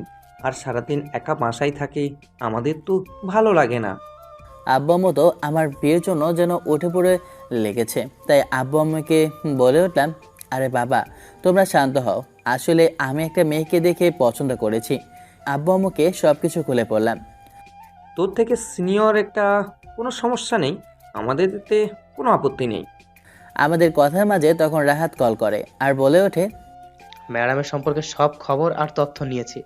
আর সারাদিন একা বাসায় থাকে আমাদের তো ভালো লাগে না। আব্বু আম্মু তো আমার বিয়ের জন্য যেন উঠে পড়ে লেগেছে, তাই আব্বু আম্মুকে বলে উঠলাম, আরে বাবা তোমরা শান্ত হও, আসলে আমি একটা মেয়েকে দেখে পছন্দ করেছি। আব্বু আম্মুকে সব কিছু খুলে পড়লাম। তোর থেকে সিনিয়র একটা কোনো সমস্যা নেই, আমাদের এতে কোনো আপত্তি নেই। আমাদের কথার মাঝে তখন রাহাত কল করে আর বলে ওঠে, ম্যাডামের সম্পর্কে সব খবর আর তথ্য নিয়েছি।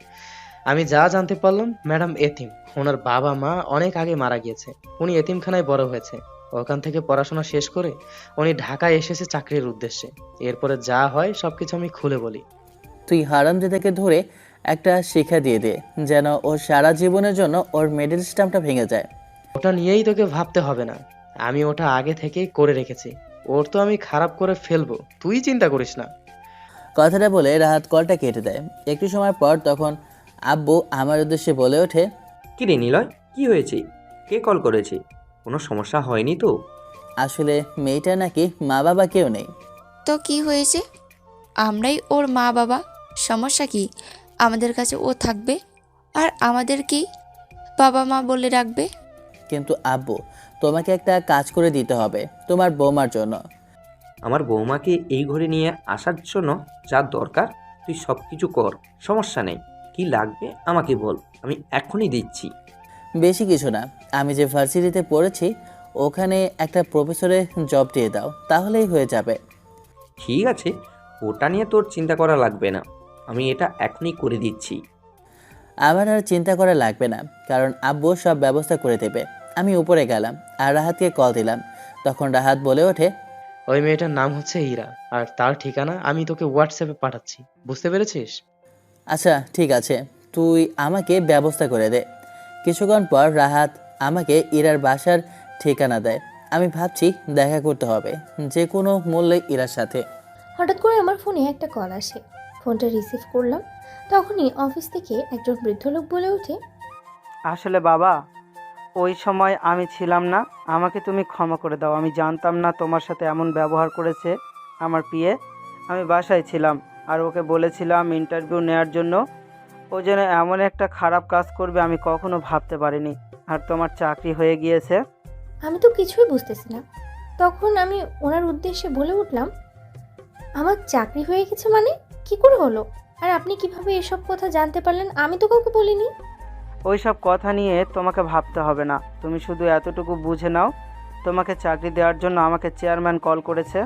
আমি যা জানতে পারলাম, ম্যাডাম এতিম। ওনার বাবা মা অনেক আগে মারা গিয়েছে। উনি এতিমখানায় বড় হয়েছে। ওখান থেকে পড়াশোনা শেষ করে উনি ঢাকায় এসেছে চাকরির উদ্দেশ্যে। এরপরে যা হয় সবকিছু আমি খুলে বলি। তুই হারামজাদাকে ধরে একটা শিক্ষা দিয়ে দে, যেন ওর সারা জীবনের জন্য ওর মেডেল স্ট্যাম্পটা ভেঙে যায়। ওটা নিয়েই তোকে ভাবতে হবে না, আমি ওটা আগে থেকেই করে রেখেছি। ওর তো আমি খারাপ করে ফেলবো, তুই চিন্তা করিস না। কথাটা বলে রাহাত কলটা কেটে দেয়। একটু সময় পর তখন আব্বু আমার উদ্দেশ্যে বলে ওঠে, কি রে নিলয়, কি হয়েছে? কে কল করেছে? কোনো সমস্যা হয়নি তো? আসলে মেয়েটা নাকি মা বাবা কেউ নেই। তো কি হয়েছে? আমরাই ওর মা বাবা, সমস্যা কি? আমাদের কাছে ও থাকবে আর আমাদের কি বাবা মা বলে রাখবে। কিন্তু আব্বু, তোমাকে একটা কাজ করে দিতে হবে তোমার বৌমার জন্য। আমার বৌমাকে এই ঘরে নিয়ে আসার জন্য যা দরকার তুই সব কিছু কর, সমস্যা নেই। কি লাগবে আমাকে বল, আমি এখনই দিচ্ছি। বেশি কিছু না, আমি যে ভার্সিটিতে পড়েছি ওখানে একটা প্রফেসরের জব দিয়ে দাও, তাহলেই হয়ে যাবে। ঠিক আছে, ওটা নিয়ে তোর চিন্তা করা লাগবে না, আমি এটা এখনই করে দিচ্ছি। আমার আর চিন্তা করা লাগবে না, কারণ আব্বু সব ব্যবস্থা করে দেবে। আমি উপরে গেলাম আর রাহাতকে কল দিলাম। তখন রাহাত বলে ওঠে, ওই মেয়েটার নাম হচ্ছে ইরা, আর তার ঠিকানা আমি তোকে হোয়াটসঅ্যাপে পাঠাচ্ছি, বুঝতে পেরেছিস? আচ্ছা ঠিক আছে, তুই আমাকে ব্যবস্থা করে দে। কিছুক্ষণ পর রাহাত আমাকে ইরার বাসার ঠিকানা দেয়। আমি ভাবছি দেখা করতে হবে যে কোনো মূল্যে ইরার সাথে। হঠাৎ করে আমার ফোনে একটা কল আসে। ফোনটা রিসিভ করলাম। তখনই অফিস থেকে একজন বৃদ্ধ লোক বলে ওঠে, আসলে বাবা, ওই সময় আমি ছিলাম না, আমাকে তুমি ক্ষমা করে দাও। আমি জানতাম না তোমার সাথে এমন ব্যবহার করেছে আমার পিয়ে। আমি বাসায় ছিলাম আর ওকে বলেছিলাম ইন্টারভিউ নেওয়ার জন্য। ও যেন এমন একটা খারাপ কাজ করবে আমি কখনো ভাবতে পারিনি। আর তোমার চাকরি হয়ে গিয়েছে। আমি তো কিছুই বুঝতেছি না। তখন আমি ওনার উদ্দেশ্যে বলে উঠলাম, আমার চাকরি হয়ে গেছে মানে কি করে হলো? আর আপনি কিভাবে এসব কথা জানতে পারলেন? আমি তো কাউকে বলিনি। ওই সব কথা নিয়ে তোমাকে ভাবতে হবে না, তুমি শুধু এতটুকু বুঝে নাও, তোমাকে চাকরি দেওয়ার জন্য আমাকে চেয়ারম্যান কল করেছে।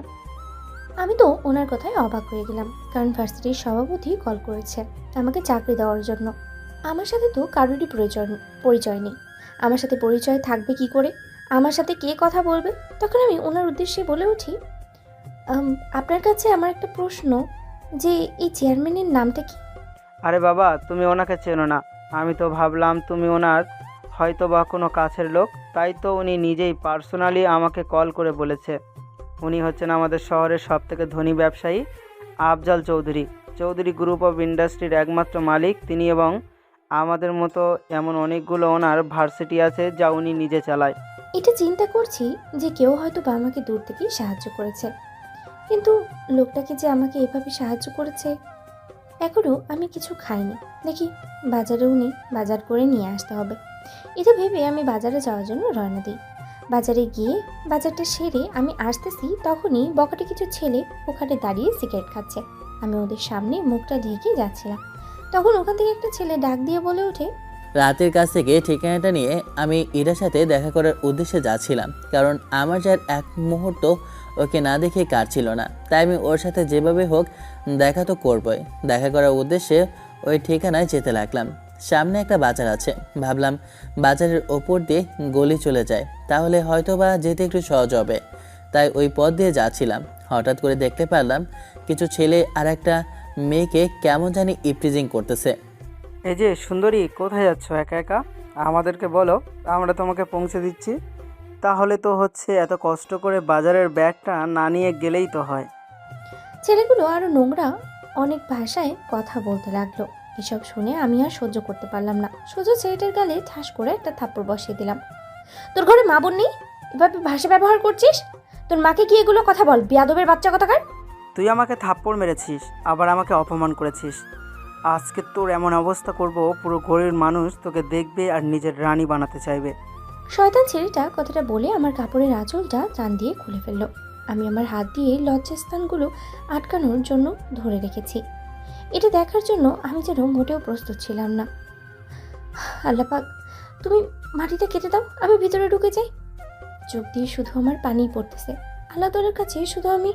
আমি তো ওনার কথায় অবাক হয়ে গেলাম, কারণ ভার্সিটির সভাপতি কল করেছে আমাকে চাকরি দেওয়ার জন্য। আমার সাথে তো কারোরই পরিচয় নেই। আমার সাথে পরিচয় থাকবে কি করে? আমার সাথে কে কথা বলবে? তখন আমি ওনার উদ্দেশ্যে বলে উঠি, আপনার কাছে আমার একটা প্রশ্ন, যে এই চেয়ারম্যানের নামটা কি? আরে বাবা, তুমি ওনাকে চেনো না? আমি তো ভাবলাম তুমি ওনার হয়তো বা কোনো কাছের লোক, তাই তো উনি নিজেই পার্সোনালি আমাকে কল করে বলেছে। উনি হচ্ছেন আমাদের শহরের সবথেকে ধনী ব্যবসায়ী আফজাল চৌধুরী। চৌধুরী গ্রুপ অফ ইন্ডাস্ট্রির একমাত্র মালিক তিনি, এবং আমাদের মতো এমন অনেকগুলো ওনার ভার্সিটি আছে যা উনি নিজে চালায়। এটা চিন্তা করছি যে কেউ হয়তো বা আমাকে দূর থেকেই সাহায্য করেছে, কিন্তু লোকটাকে যে আমাকে এভাবে সাহায্য করেছে। এখনও আমি কিছু খাইনি, দেখি বাজারে উনি বাজার করে নিয়ে আসতে হবে। এটা ভেবে আমি বাজারে যাওয়ার জন্য রওনা দিই। বাজারে গিয়ে বাজারটা সেরে আমি আসতেছি, তখনই বকাটে কিছু ছেলে ওখানে দাঁড়িয়ে সিগারেট খাচ্ছে। আমি ওদের সামনে মুখটা ঢেকে যাচ্ছিলাম, তখন ওখান থেকে একটা ছেলে ডাক দিয়ে বলে ওঠে, রাতের কাছ থেকে ঠিকানাটা নিয়ে আমি ইরার সাথে দেখা করার উদ্দেশ্যে যাচ্ছিলাম, কারণ আমার যার এক মুহূর্ত ওকে না দেখে কাটছিল না, তাই আমি ওর সাথে যেভাবে হোক দেখা তো করবই। দেখা করার উদ্দেশ্যে ওই ঠিকানায় যেতে লাগলাম। সামনে একটা বাজার আছে, ভাবলাম বাজারের ওপর দিয়ে গলি চলে যায়, তাহলে হয়তো বা যেতে একটু সহজ হবে, তাই ওই পথ দিয়ে যাচ্ছিলাম। হঠাৎ করে দেখতে পারলাম কিছু ছেলে আর একটা মেয়েকে কেমন জানি ইপটিজিং করতেছে। এই যে সুন্দরী, কোথায় যাচ্ছ একা একা? আমাদেরকে বলো, আমরা তোমাকে পৌঁছে দিচ্ছি। তাহলে তো হচ্ছে এত কষ্ট করে বাজারের ব্যাগটা না নিয়ে গেলেই তো হয়। ছেলেগুলো আরও নোংরা অনেক ভাষায় কথা বলতে লাগলো। এসব শুনে আমি আর সহ্য করতে পারলাম না, সোজা ছেলেটার গালে ঠাস করে একটা থাপ্পড় বসিয়ে দিলাম। তোর ঘরে মা বোন নেই? এভাবে ভাষা ব্যবহার করছিস? তোর মাকে কি এগুলো কথা বল, বিয়াদবের বাচ্চা কথাকার। তুই আমাকে থাপ্পড় মেরেছিস, আবার আমাকে অপমান করেছিস। আজকে তোর এমন অবস্থা করব, পুরো গরিব মানুষ তোকে দেখবে আর নিজের রানী বানাতে চাইবে। শয়তান ছেলেটা কথাটা বলে আমার কাপড়ের আঁচলটা টান দিয়ে খুলে ফেললো। আমি আমার হাত দিয়ে লজ্জাস্থানগুলো আটকানোর জন্য ধরে রেখেছি। এটা দেখার জন্য আমি যেন মোটেও প্রস্তুত ছিলাম না। আল্লাহ পাক, তুমি মাটিটা কেটে দাও, আমি ভিতরে ঢুকে যাই। চোখ দিয়ে শুধু আমার পানি পড়তেছে। আল্লাহ তাআলার কাছে শুধু আমি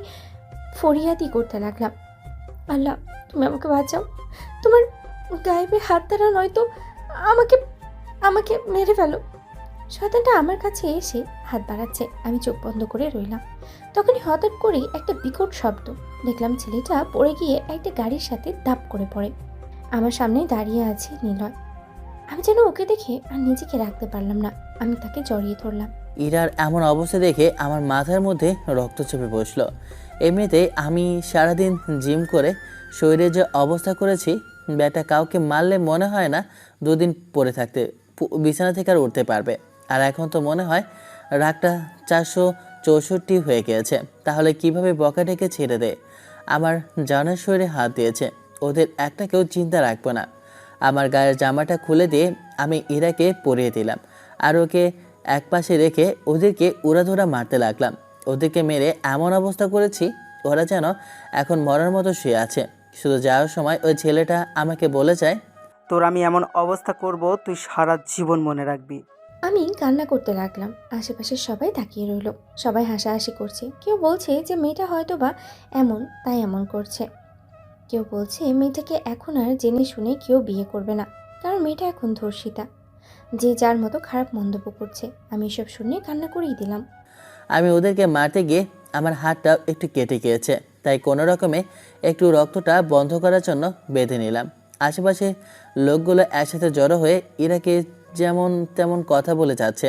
ফরিয়াদি করতে লাগলাম, আল্লাহ তুমি আমাকে বাঁচাও, তোমার গায়েবে হাত দ্বারা নয়তো আমাকে আমাকে মেরে ফেলো। শয়তানটা আমার কাছে এসে হাত বাড়াচ্ছে। আমি চোখ বন্ধ করে রইলাম। তখনই হঠাৎ করে একটা বিকট শব্দ। দেখলাম ছেলেটা পড়ে গিয়ে একটা গাড়ির সাথে দাপ করে পড়ে। আমার সামনে দাঁড়িয়ে আছে নিলয়। আমি যেন ওকে দেখে আর নিজেকে রাখতে পারলাম না। আমি তাকে জড়িয়ে ধরলাম। ইরার এমন অবস্থা দেখে আমার মাথার মধ্যে রক্ত চেপে বসলো। এমনিতেই আমি সারাদিন জিম করে শরীরে যে অবস্থা করেছি, ব্যাটা কাউকে মারলে মনে হয় না দুদিন পড়ে থাকতে বিছানা থেকে আর উঠতে পারবে। আর এখন তো মনে হয় রাগটা 464 হয়ে গিয়েছে। তাহলে কিভাবে বকা ডেকে ছেড়ে দেয়? আমার জানার শরীরে হাত দিয়েছে, ওদের একটা কেউ চিন্তা রাখবো না। আমার গায়ের জামাটা খুলে দিয়ে আমি ইরাকে পরিয়ে দিলাম আর ওকে একপাশে রেখে ওদেরকে উড়াধুরা মারতে লাগলাম। ওদেরকে মেরে এমন অবস্থা করেছি ওরা যেন এখন মরার মতো শুয়ে আছে। শুধু যাওয়ার সময় ওই ছেলেটা আমাকে বলে যায়, তোর আমি এমন অবস্থা করব তুই সারা জীবন মনে রাখবি। আমি কান্না করতে লাগলাম। আশেপাশে সবাই তাকিয়ে রইল। সবাই হাসাহাসি করছে। কেউ বলছে যে মেয়েটা হয়তো বা এমন তাই এমন করছে। কেউ বলছে মেয়েটাকে এখন আর জেনে শুনে কেউ বিয়ে করবে না, কারণ মেয়েটা এখন ধর্ষিতা। যে যার মতো খারাপ মন্তব্য করছে। আমি এসব শুনে কান্না করেই দিলাম। আমি ওদেরকে মারতে গিয়ে আমার হাতটা একটু কেটে গিয়েছে, তাই কোনো রকমে একটু রক্তটা বন্ধ করার জন্য বেঁধে নিলাম। আশেপাশে লোকগুলো একসাথে জড়ো হয়ে ইরাকে যেমন তেমন কথা বলে যাচ্ছে।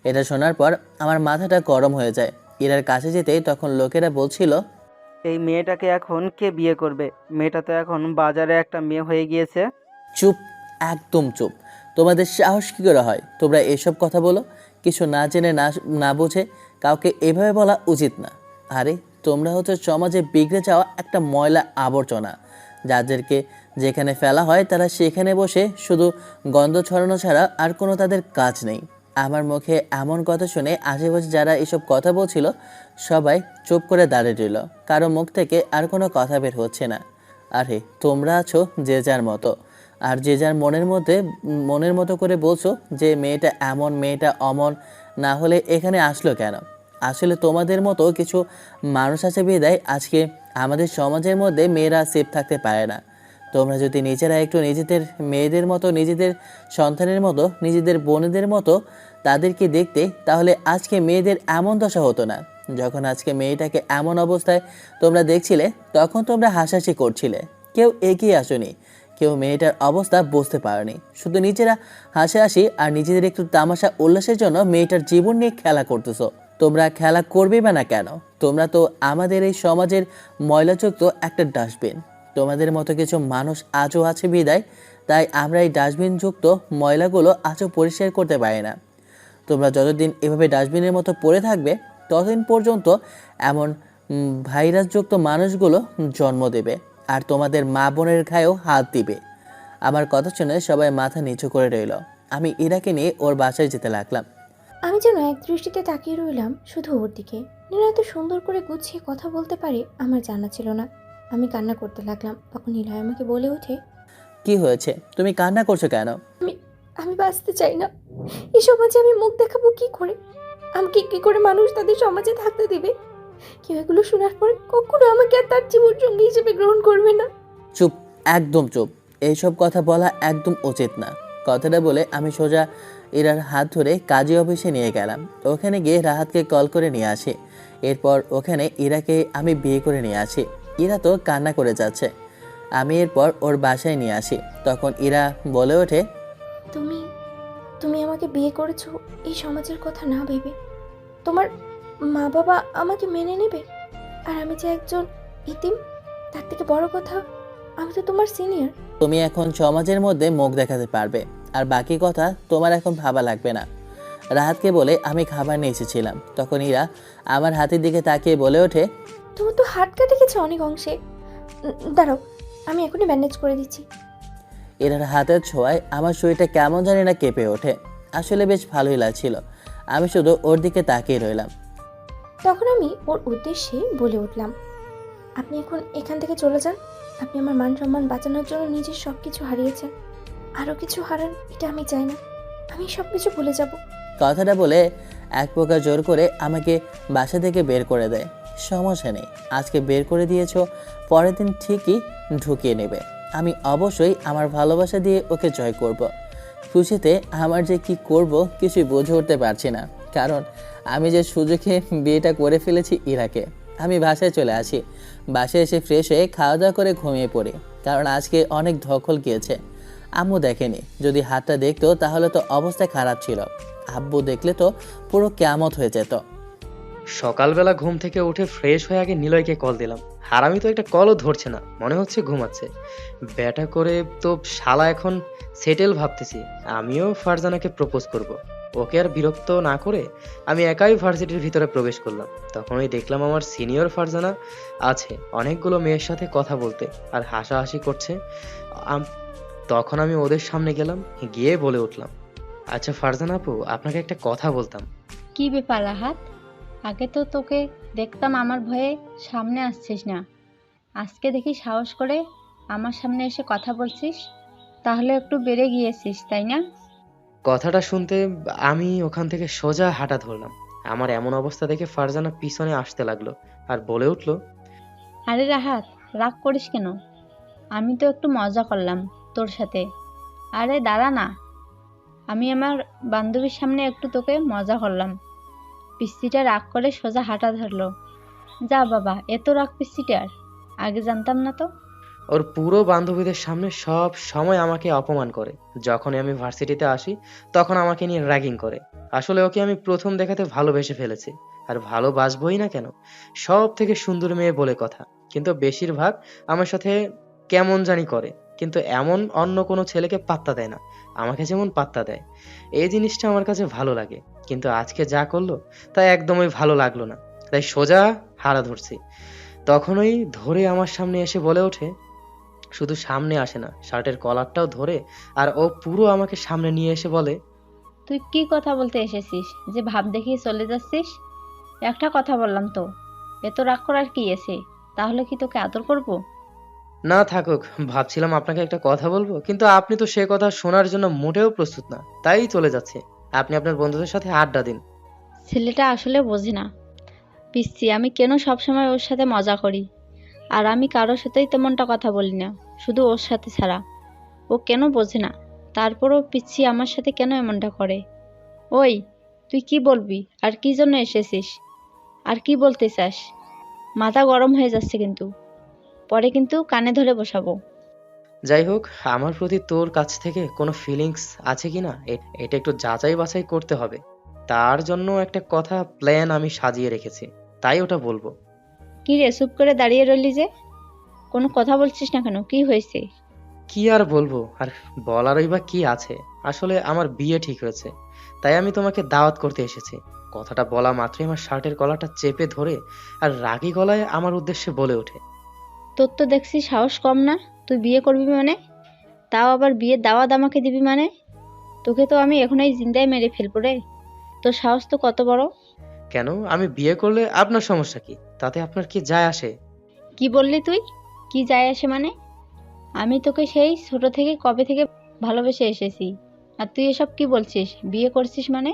এটা শোনার পর আমার মাথাটা গরম হয়ে যায়। ইরার কাছে যেতেই তখন লোকেরা বলছিল, এই মেয়েটাকে এখন কে বিয়ে করবে? মেয়েটা তো এখন বাজারে একটা মেয়ে হয়ে গিয়েছে। চুপ, একদম চুপ। তোমাদের সাহস কী করে হয় তোমরা এসব কথা বলো? কিছু না জেনে না বুঝে কাউকে এভাবে বলা উচিত না। আরে তোমরা হচ্ছে সমাজে বিগড়ে যাওয়া একটা ময়লা আবর্জনা। যাদেরকে যেখানে ফেলা হয় তারা সেখানে বসে শুধু গন্ধ ছড়ানো ছাড়া আর কোনো তাদের কাজ নেই। আমার মুখে এমন কথা শুনে আশেপাশে যারা এসব কথা বলছিল সবাই চুপ করে দাঁড়িয়ে রইল। কারো মুখ থেকে আর কোনো কথা বের হচ্ছে না। আরে তোমরা আছো যে যার মতো, আর যে যার মনের মতো করে বলছো যে মেয়েটা এমন মেয়েটা অমন, না হলে এখানে আসলো কেন? আসলে তোমাদের মতো কিছু মানুষ আছে বিধায় আজকে আমাদের সমাজের মধ্যে মেয়েরা সেফ থাকতে পারে না। তোমরা যদি নিজেরা একটু নিজেদের মেয়েদের মতো, নিজেদের সন্তানের মতো, নিজেদের বোনেদের মতো তাদেরকে দেখতে, তাহলে আজকে মেয়েদের এমন দশা হতো না। যখন আজকে মেয়েটাকে এমন অবস্থায় তোমরা দেখছিলে তখন তোমরা হাসাহাসি করছিলে, কেউ এগিয়ে আসোনি, কেউ মেয়েটার অবস্থা বুঝতে পারেনি। শুধু নিজেরা হাসাহাসি আর নিজেদের একটু তামাশা উল্লাসের জন্য মেয়েটার জীবন নিয়ে খেলা করতেছো। তোমরা খেলা করবে বা না কেন? তোমরা তো আমাদের এই সমাজের ময়লাযুক্ত একটা ডাস্টবিন। তোমাদের মতো কিছু মানুষ আজও আছে বিদায় তাই আমরা এই ডাস্টবিনযুক্ত ময়লাগুলো আজও পরিষ্কার করতে পারি না। তোমরা যতদিন এভাবে ডাস্টবিনের মতো পড়ে থাকবে ততদিন পর্যন্ত এমন ভাইরাসযুক্ত মানুষগুলো জন্ম দেবে আর তোমাদের মা বোনের গায়েও হাত দিবে। আমার কথা শুনে সবাই মাথা নিচু করে রইল। আমি ইরাকে নিয়ে ওর বাসায় যেতে লাগলাম। আমি যেন এক দৃষ্টিতে তাকিয়ে রইলাম শুধু ওর দিকে। নীলা এত সুন্দর করে গুছিয়ে কথা বলতে পারে আমার জানা ছিল না। আমি কান্না করতে লাগলাম। তখন নীলা আমাকে বলে ওঠে, কি হয়েছে? তুমি কান্না করছো কেন? আমি বাঁচতে চাই না। এই সমাজে আমি মুখ দেখাবো কি করে? আমাকে কি করে মানুষ তাদের সমাজে থাকতে দেবে? কেউ এগুলো শোনার পরে কখনো আমাকে আর তার জীবন সঙ্গী হিসেবে গ্রহণ করবে না। চুপ, একদম চুপ। এইসব কথা বলা একদম উচিত না। কথাটা বলে আমি সোজা ইরার হাত ধরে কাজী অফিসে নিয়ে গেলাম। ওখানে গিয়ে রাহাতকে কল করে নিয়ে আসি। এরপর ওখানে ইরাকে আমি বিয়ে করে নিয়ে আসি। ইরা তো কান্না করে যাচ্ছে। আমি এরপর ওর বাসায় নিয়ে আসি। তখন ইরা বলে ওঠে, তুমি আমাকে বিয়ে করেছো এই সমাজের কথা না ভেবে। তোমার মা বাবা আমাকে মেনে নেবে? আর আমি যে একজন ইতিম, তার থেকে বড় কথা, আমি তো তোমার সিনিয়র। তুমি এখন সমাজের মধ্যে মুখ দেখাতে পারবে, আর বাকি কথা তোমার এখন ভাবা লাগবে না। রাহাতকে বলে আমি খাবার নিয়ে এসেছিলাম, তখন ইরা আমার হাতের দিকে তাকিয়ে বলে ওঠে, তোমার তো হাত কাটে গেছে অনেক অংশে। দাঁড়াও, আমি এখনই ব্যান্ডেজ করে দিচ্ছি। ইরার হাতের ছোঁয়ায় আমার শরীরটা কেমন জানি না কেঁপে ওঠে। আসলে বেশ ভালোই লাগছিল। আমি শুধু ওর দিকে তাকিয়ে রইলাম। তখন আমি ওর উদ্দেশ্যে বলে উঠলাম, আপনি এখন এখান থেকে চলে যান। আপনি আমার মান সম্মান বাঁচানোর জন্য নিজের সব কিছু হারিয়েছেন। আরও কিছু হারান, এটা আমি চাই না। আমি সব কিছু ভুলে যাব। কথাটা বলে এক প্রকার জোর করে আমাকে বাসা থেকে বের করে দেয়। সমস্যা নেই, আজকে বের করে দিয়েছো, পরের দিন ঠিকই ঢুকিয়ে নেবে। আমি অবশ্যই আমার ভালোবাসা দিয়ে ওকে জয় করব। খুশিতে আমার যে কি করব কিছুই বুঝে উঠতে পারছি না, কারণ আমি যে সুযোগে বিয়েটা করে ফেলেছি ইরাকে। আমি বাসায় চলে আসি। বাসায় এসে ফ্রেশ হয়ে খাওয়া দাওয়া করে ঘুমিয়ে পড়ি, কারণ আজকে অনেক ধকল গিয়েছে। আম্মু দেখেনি, যদি হাতটা দেখতো তাহলে তো অবস্থা খারাপ ছিল। আব্বু দেখলে তো পুরো কিয়ামত হয়ে যেত। সকালবেলা ঘুম থেকে উঠে ফ্রেশ হয়ে আগে নিলয়কে কল দিলাম। হারামি তো একটা কলও ধরছে না, মনে হচ্ছে ঘুমাচ্ছে। ব্যাটা করে তো শালা এখন সেটেল ভাবতেছি। আমিও ফারজানাকে প্রপোজ করব। ওকে আর বিরক্ত না করে আমি একাই ভার্সিটির ভিতরে প্রবেশ করলাম। তখনই দেখলাম আমার সিনিয়র ফারজানা আছে অনেকগুলো মেয়ের সাথে কথা বলতে আর হাসাহাসি করছে। তখন আমি ওদের সামনে গেলাম, গিয়ে বলে উঠলাম, আচ্ছা ফারজানা আপু, আপনাকে একটা কথা বলতাম। কি ব্যাপার রাহাত? আগে তো তোকে দেখতাম আমার ভয়ে সামনে আসছিস না, আজকে দেখি সাহস করে আমার সামনে এসে কথা বলছিস, তাহলে একটু বেড়ে গিয়েছিস তাই না? কথাটা শুনতে আমি ওখান থেকে সোজা হাঁটা ধরলাম। আমার এমন অবস্থা দেখে ফারজানা পিছনে আসতে লাগলো আর বলে উঠলো, আরে রাহাত, রাগ করিস কেন? আমি তো একটু মজা করলাম তোর সাথে। আরে দাঁড়া না, আমি আমার বান্ধবীর সামনে একটু তোকে মজা করলাম। পিস্তিটা রাগ করে সোজা হাঁটা ধরলো। যা বাবা, এত রাগ পিস্তিটার, আগে জানতাম না তো। ওর পুরো বান্ধবীদের সামনে সব সময় আমাকে অপমান করে। যখন আমি ভার্সিটিতে আসি তখন আমাকে নিয়ে র্যাগিং করে। আসলে ওকে আমি প্রথম দেখাতে ভালোবেসে ফেলেছি, আর ভালোবাসবই না কেন। সব থেকে সুন্দর মেয়ে বলে কথা, কিন্তু বেশিরভাগ আমার সাথে কেমন জানি করে, কিন্তু এমন অন্য কোনো ছেলেকে পাত্তা দেয় না, আমাকে যেমন পাত্তা দেয়। এই জিনিসটা আমার কাছে ভালো লাগে, কিন্তু আজকে যা করলো তা একদমই ভালো লাগলো না। তাই সোজা হারা ধরছি। তখনই ধরে আমার সামনে এসে বলে ওঠে, শুধু সামনে আসে না, শার্টের কলারটাও ধরে, আর ও পুরো আমাকে সামনে নিয়ে এসে বলে, তুই কি কথা বলতে এসেছিস যে ভাব দেখিয়ে চলে যাচ্ছিস? একটা কথা বললাম তো, এত রাগ করার কি আছে? তাহলে কি তোকে আদর করব? না থাকুক, ভাবছিলাম আপনাকে একটা কথা বলবো, কিন্তু আপনি তো সে কথা শোনার জন্য মোটেও প্রস্তুত না, তাই চলে যাচ্ছে। আপনি আপনার বন্ধুদের সাথে আড্ডা দিন। ছেলেটা আসলে বোঝে না পিচ্ছি, আমি কেন সবসময় ওর সাথে মজা করি, আর আমি কারোর সাথেই তেমনটা কথা বলি না, শুধু ওর সাথে ছাড়া। ও কেন বোঝে না, তারপরও পিচ্ছি আমার সাথে কেন এমনটা করে? ওই, তুই কি বলবি? আর কি জন্য এসেছিস? আর কি বলতে চাস? মাথা গরম হয়ে যাচ্ছে কিন্তু, পরে কিন্তু কানে ধরে বসাবো। যাই হোক, আমার প্রতি তোর কাছ থেকে কোনো ফিলিংস আছে কিনা এটা একটু যাচাই বাছাই করতে হবে। তার জন্য একটা কথা প্ল্যান আমি সাজিয়ে রেখেছি, তাই ওটা বলবো। কি রে, চুপ করে দাঁড়িয়ে রইলি যে? কোনো কথা বলছিস না কেন? কি হয়েছে? কি আর বলবো, আর বলারই বা কি আছে। আসলে আমার বিয়ে ঠিক হয়েছে, তাই আমি তোমাকে দাওয়াত করতে এসেছি। কথাটা বলা মাত্রই আমার শার্টের গলাটা চেপে ধরে আর রাগী গলায় আমার উদ্দেশ্যে বলে ওঠে, তোর তো দেখছি সাহস কম না। তুই বিয়ে করবি মানে? তাও আবার বিয়ের দাওয়াত আমাকে দিবি মানে? তোকে তো আমি এখনই জিন্দায় মেরে ফেলবো রে। তোর সাহস তো কত বড়! কেন, আমি বিয়ে করলে আপনার সমস্যা কি? তাতে আপনার কি যায় আসে? কি বললি তুই? কি যায় আসে মানে? আমি তোকে সেই ছোট থেকে কবে থেকে ভালোবেসে এসেছি, আর তুই এসব কি বলছিস? বিয়ে করছিস মানে?